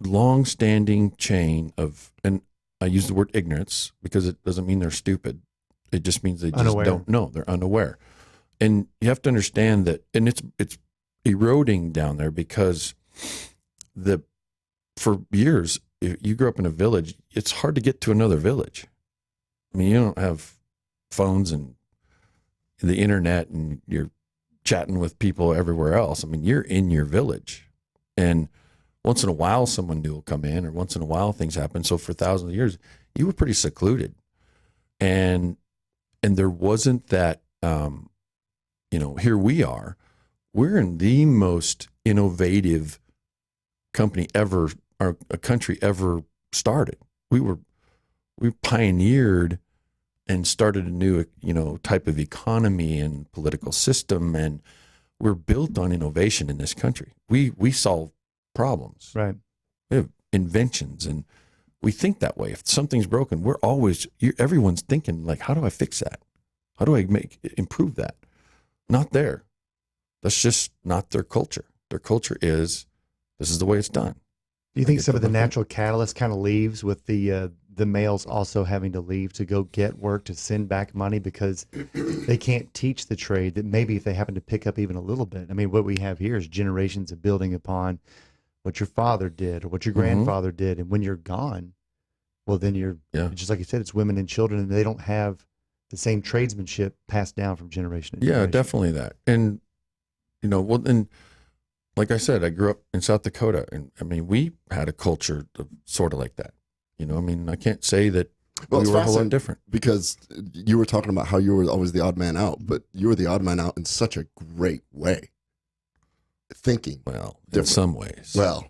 long-standing chain of, and I use the word ignorance because it doesn't mean they're stupid. It just means they just don't know. They're unaware. And you have to understand that, and it's eroding down there because for years, if you grew up in a village, it's hard to get to another village. I mean, you don't have phones and the internet and you're chatting with people everywhere else. I mean, you're in your village, and once in a while someone new will come in, or once in a while things happen. So for thousands of years, you were pretty secluded, and there wasn't that, here we are, we're in the most innovative company ever, or a country ever started. We pioneered and started a new, type of economy and political system, and we're built on innovation in this country. We solve problems. Right. We have inventions, and we think that way. If something's broken, everyone's thinking like, how do I fix that? How do I improve that? Not there. That's just not their culture. Their culture is, this is the way it's done. Do you think some of the natural catalyst kind of leaves with the males also having to leave to go get work to send back money because they can't teach the trade that maybe if they happen to pick up even a little bit? I mean, what we have here is generations of building upon what your father did or what your grandfather did. And when you're gone, well, then just like you said, it's women and children, and they don't have the same tradesmanship passed down from generation to generation. Yeah, definitely that. And, and like I said, I grew up in South Dakota, and I mean, we had a culture sort of like that. I can't say that we were a whole lot different. Because you were talking about how you were always the odd man out, but you were the odd man out in such a great way. Thinking. Well, in some ways. Well.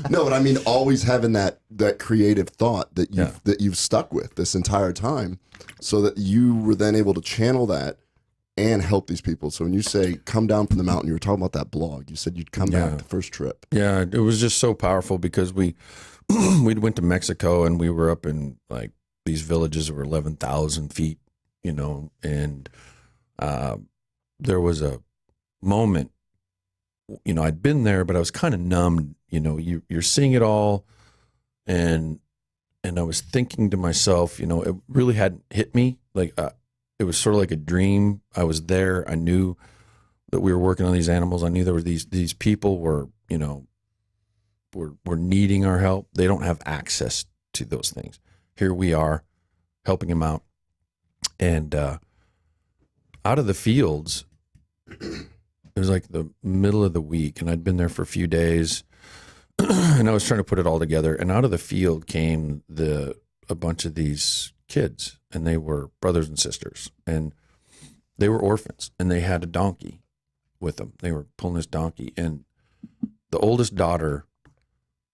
No, but I mean, always having that creative thought that you've stuck with this entire time, so that you were then able to channel that and help these people. So when you say come down from the mountain, you were talking about that blog. You said you'd come back the first trip. Yeah, it was just so powerful because we went to Mexico, and we were up in like these villages that were 11,000 feet, and there was a moment, I'd been there, but I was kind of numbed. You're seeing it all, and I was thinking to myself, it really hadn't hit me. Like it was sort of like a dream. I was there. I knew that we were working on these animals. I knew there were these people were needing our help. They don't have access to those things. Here we are helping them out, and out of the fields. It was like the middle of the week, and I'd been there for a few days, and I was trying to put it all together. And out of the field came a bunch of these kids, and they were brothers and sisters, and they were orphans, and they had a donkey with them. They were pulling this donkey, and the oldest daughter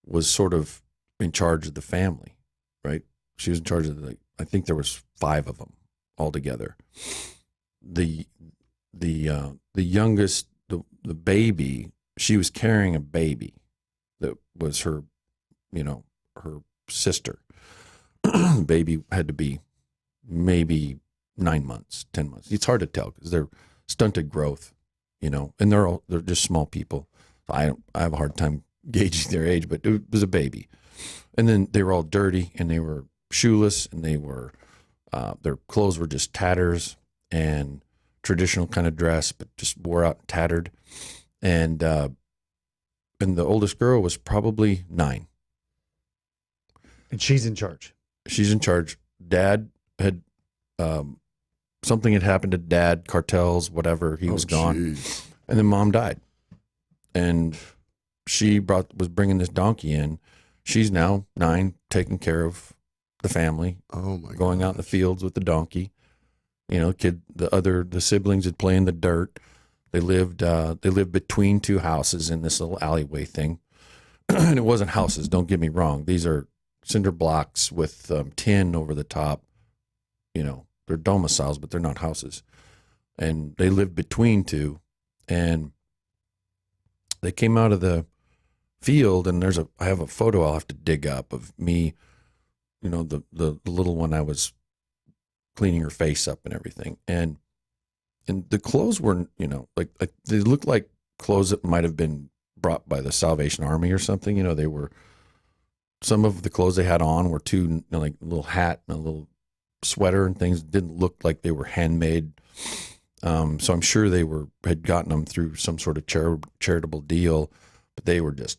was sort of in charge of the family, right? She was in charge of I think there was 5 of them altogether. The youngest, the baby, she was carrying a baby that was her, her sister. The baby had to be maybe 9 months, 10 months. It's hard to tell because they're stunted growth, and they're just small people. So I have a hard time gauging their age, but it was a baby. And then they were all dirty and they were shoeless and they were, their clothes were just tatters and traditional kind of dress, but just wore out and tattered. And the oldest girl was probably 9. And she's in charge. She's in charge. Dad had, something had happened to Dad, cartels, whatever. He was gone. Geez. And then Mom died. And she was bringing this donkey in. She's now 9, taking care of the family. Oh my! Going out in the fields with the donkey. The siblings would play in the dirt. They lived between 2 houses in this little alleyway thing. And it wasn't houses. Don't get me wrong. These are cinder blocks with tin over the top. They're domiciles, but they're not houses. And they lived between 2. And they came out of the field, and I have a photo I'll have to dig up of me, the little one. I was cleaning her face up and everything. And the clothes were, like they looked like clothes that might have been brought by the Salvation Army or something. They were, some of the clothes they had on were too, like a little hat and a little sweater and things. Didn't look like they were handmade. So I'm sure they had gotten them through some sort of charitable deal, but they were just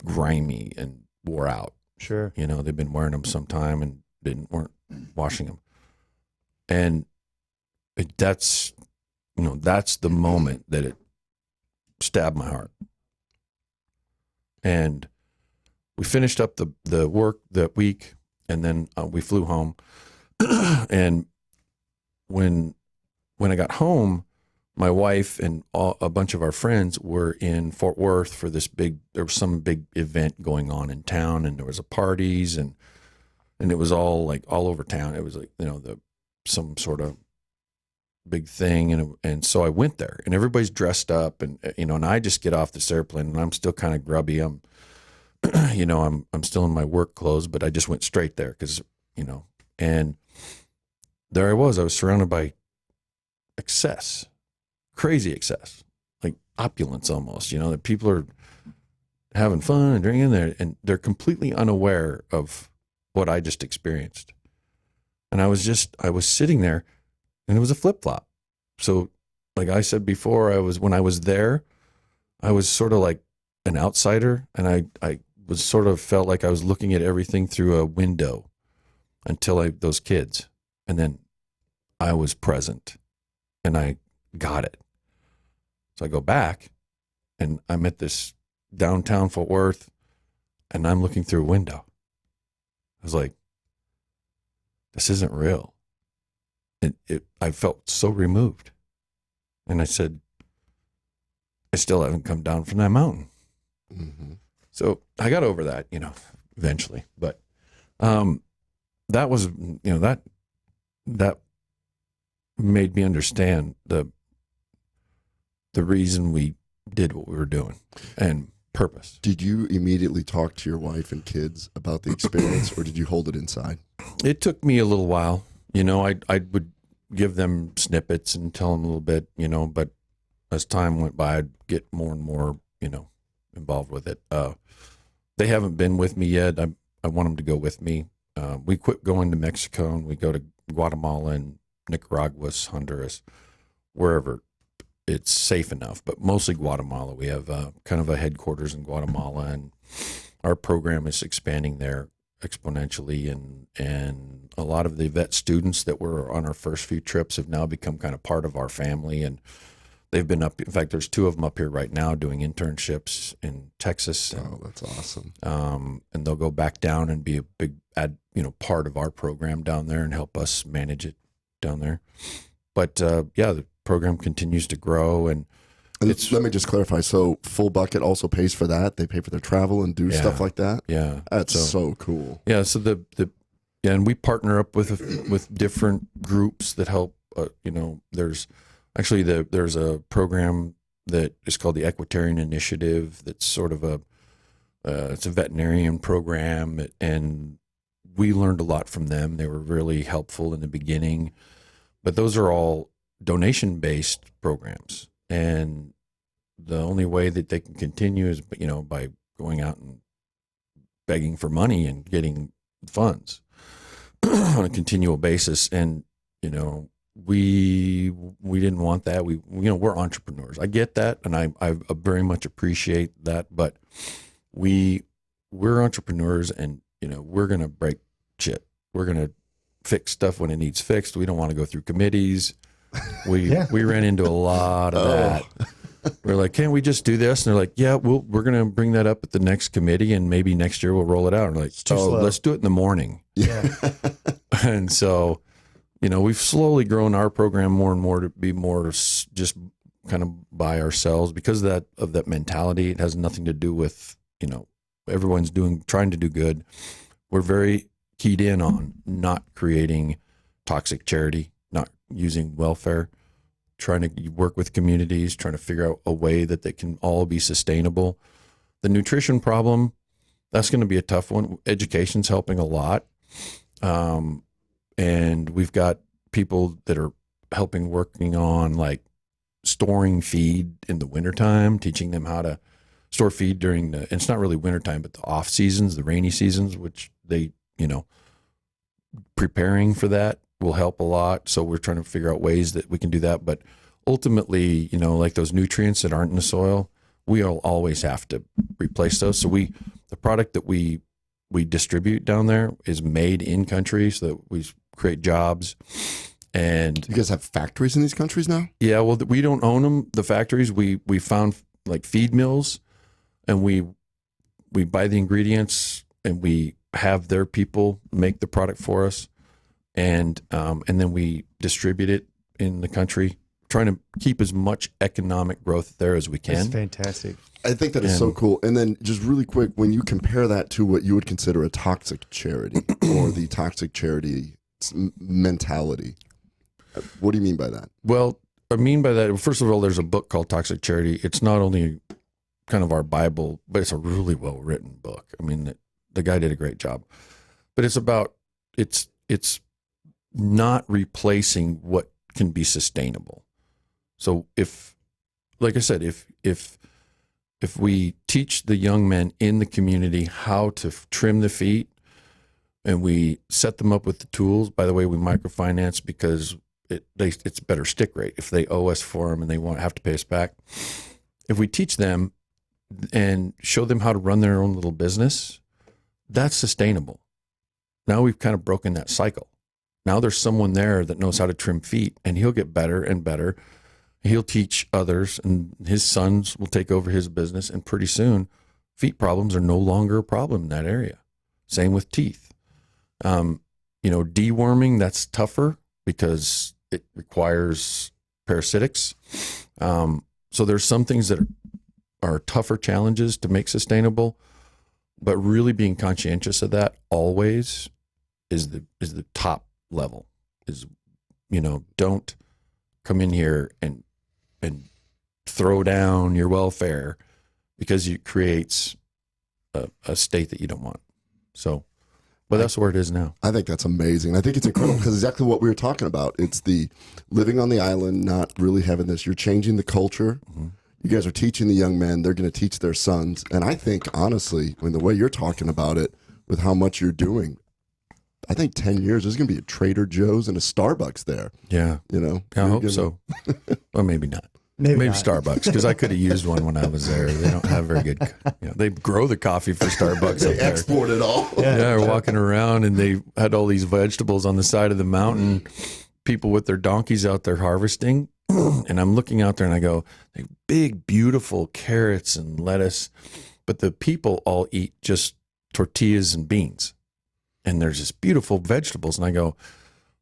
grimy and wore out. Sure. They've been wearing them some time and weren't washing them. And that's the moment that it stabbed my heart. And we finished up the work that week, and then we flew home. And when I got home, my wife and a bunch of our friends were in Fort Worth for there was some big event going on in town, and there was parties and it was all like all over town. It was like, some sort of big thing. And so I went there, and everybody's dressed up, and, and I just get off this airplane and I'm still kind of grubby. I'm still in my work clothes, but I just went straight there because, and there I was surrounded by excess, crazy excess, like opulence almost, that people are having fun and drinking there, and they're completely unaware of what I just experienced. And I was sitting there, and it was a flip-flop. So like I said before, when I was there, I was sort of like an outsider, and I was sort of felt like I was looking at everything through a window until those kids. And then I was present and I got it. So I go back and I'm at this downtown Fort Worth, and I'm looking through a window. I was like, this isn't real. I felt so removed. And I said, I still haven't come down from that mountain. Mm-hmm. So I got over that, eventually. But that was, that made me understand the reason we did what we were doing and purpose. Did you immediately talk to your wife and kids about the experience, or did you hold it inside? It took me a little while. I would give them snippets and tell them a little bit, but as time went by, I'd get more and more, involved with it. They haven't been with me yet. I want them to go with me. We quit going to Mexico, and we go to Guatemala and Nicaragua, Honduras, wherever it's safe enough, but mostly Guatemala. We have kind of a headquarters in Guatemala, and our program is expanding there exponentially. And a lot of the vet students that were on our first few trips have now become kind of part of our family, and they've been up. In fact, there's 2 of them up here right now doing internships in Texas. Oh, that's awesome. And they'll go back down and be a big part of our program down there and help us manage it down there. But the program continues to grow, and let me just clarify. So FullBucket also pays for that. They pay for their travel and do stuff like that. Yeah, that's so cool. Yeah. So and we partner up with different groups that help. There's a program that is called the Equitarian Initiative. That's sort of it's a veterinarian program, and we learned a lot from them. They were really helpful in the beginning, but those are all donation-based programs, and the only way that they can continue is, by going out and begging for money and getting funds on a continual basis. And, we didn't want that. We're entrepreneurs. I get that. And I very much appreciate that, but we're entrepreneurs, and, we're going to break shit. We're going to fix stuff when it needs fixed. We don't want to go through committees. We ran into a lot of that. We're like, can't we just do this? And they're like, yeah, we're going to bring that up at the next committee, and maybe next year we'll roll it out. And we're like, let's do it in the morning. Yeah. And so, we've slowly grown our program more and more to be more just kind of by ourselves because of that mentality. It has nothing to do with, everyone's trying to do good. We're very keyed in on not creating toxic charity, not using welfare, trying to work with communities, trying to figure out a way that they can all be sustainable. The nutrition problem, that's going to be a tough one. Education's helping a lot. And we've got people that are working on like storing feed in the wintertime, teaching them how to store feed during it's not really wintertime, but the off seasons, the rainy seasons, which they, preparing for that will help a lot. So we're trying to figure out ways that we can do that. But ultimately, like those nutrients that aren't in the soil, we'll always have to replace those. So the product that we distribute down there is made in country, so that we create jobs. And you guys have factories in these countries now? Yeah, well, we don't own them, the factories. We found like feed mills, and we buy the ingredients, and we have their people make the product for us, and then we distribute it in the country, trying to keep as much economic growth there as we can. That's fantastic. I think that is so cool. And then just really quick, when you compare that to what you would consider a toxic charity or the toxic charity mentality, what do you mean by that? Well, I mean by that, first of all, there's a book called Toxic Charity. It's not only kind of our Bible, but it's a really well-written book. I mean, the guy did a great job. But it's about, it's not replacing what can be sustainable. So like I said, if we teach the young men in the community how to trim the feet, and we set them up with the tools, by the way, we microfinance because it's better stick rate if they owe us for them and they won't have to pay us back. If we teach them and show them how to run their own little business, that's sustainable. Now we've kind of broken that cycle. Now there's someone there that knows how to trim feet, and he'll get better and better. He'll teach others, and his sons will take over his business, and pretty soon feet problems are no longer a problem in that area. Same with teeth. Deworming, that's tougher because it requires parasitics. So there's some things that are tougher challenges to make sustainable, but really being conscientious of that always is the top level. Don't come in here and throw down your welfare because it creates a state that you don't want. So, but that's where it is now. I think that's amazing. I think it's incredible because exactly what we were talking about. It's the living on the island, not really having this. You're changing the culture. Mm-hmm. You guys are teaching the young men. They're going to teach their sons. And I think, honestly, the way you're talking about it, with how much you're doing, I think 10 years, there's going to be a Trader Joe's and a Starbucks there. Yeah. I hope so. Well, maybe not. Maybe Starbucks, because I could have used one when I was there. They don't have very good, they grow the coffee for Starbucks. They export it all. Yeah, we're walking around, and they had all these vegetables on the side of the mountain, people with their donkeys out there harvesting. And I'm looking out there, and I go, they have big, beautiful carrots and lettuce, but the people all eat just tortillas and beans. And there's just beautiful vegetables. And I go,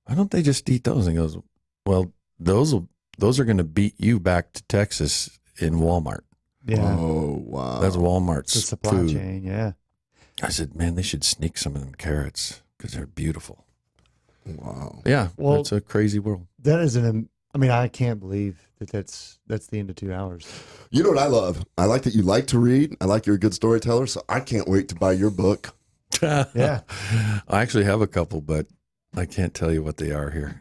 why don't they just eat those? And he goes, well, those are going to beat you back to Texas in Walmart. Yeah. Oh, wow. That's Walmart's the supply food. chain, yeah. I said, man, they should sneak some of them carrots because they're beautiful. Wow. Yeah. Well, it's a crazy world. That is I can't believe that's the end of 2 hours. You know what I love? I like that you like to read. I like you're a good storyteller, so I can't wait to buy your book. Yeah. I actually have a couple, but I can't tell you what they are here.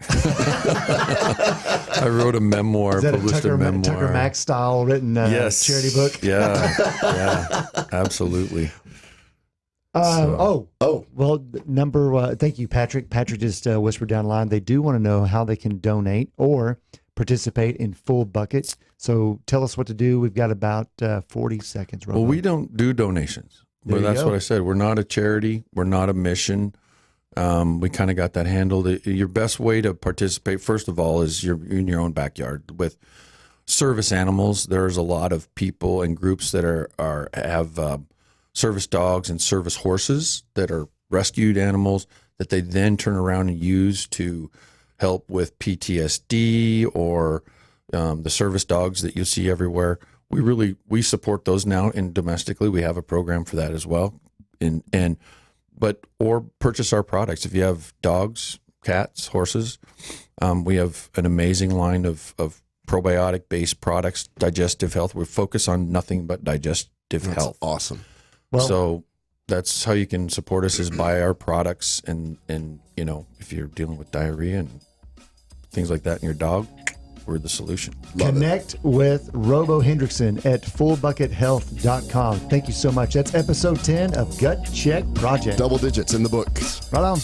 I wrote a memoir, Is that published a a memoir. Tucker Max style written yes. charity book? Yeah, absolutely. Well, thank you, Patrick. Patrick just whispered down the line. They do want to know how they can donate or participate in FullBucket. So tell us what to do. We've got about 40 seconds. Well, we don't do donations. But that's what I said. We're not a charity. We're not a mission. We kind of got that handled. Your best way to participate, first of all, is you're in your own backyard with service animals. There's a lot of people and groups that have service dogs and service horses that are rescued animals that they then turn around and use to help with PTSD or the service dogs that you see everywhere. We support those now, and domestically we have a program for that as well. Or purchase our products. If you have dogs, cats, horses, we have an amazing line of probiotic based products, digestive health. We focus on nothing but digestive health. Awesome. Well, so that's how you can support us, is buy our products, and if you're dealing with diarrhea and things like that in your dog, we're the solution. Connect with Robo Hendrickson at FullBucketHealth.com. Thank you so much. That's episode 10 of Gut Check Project. Double digits in the books. Right on.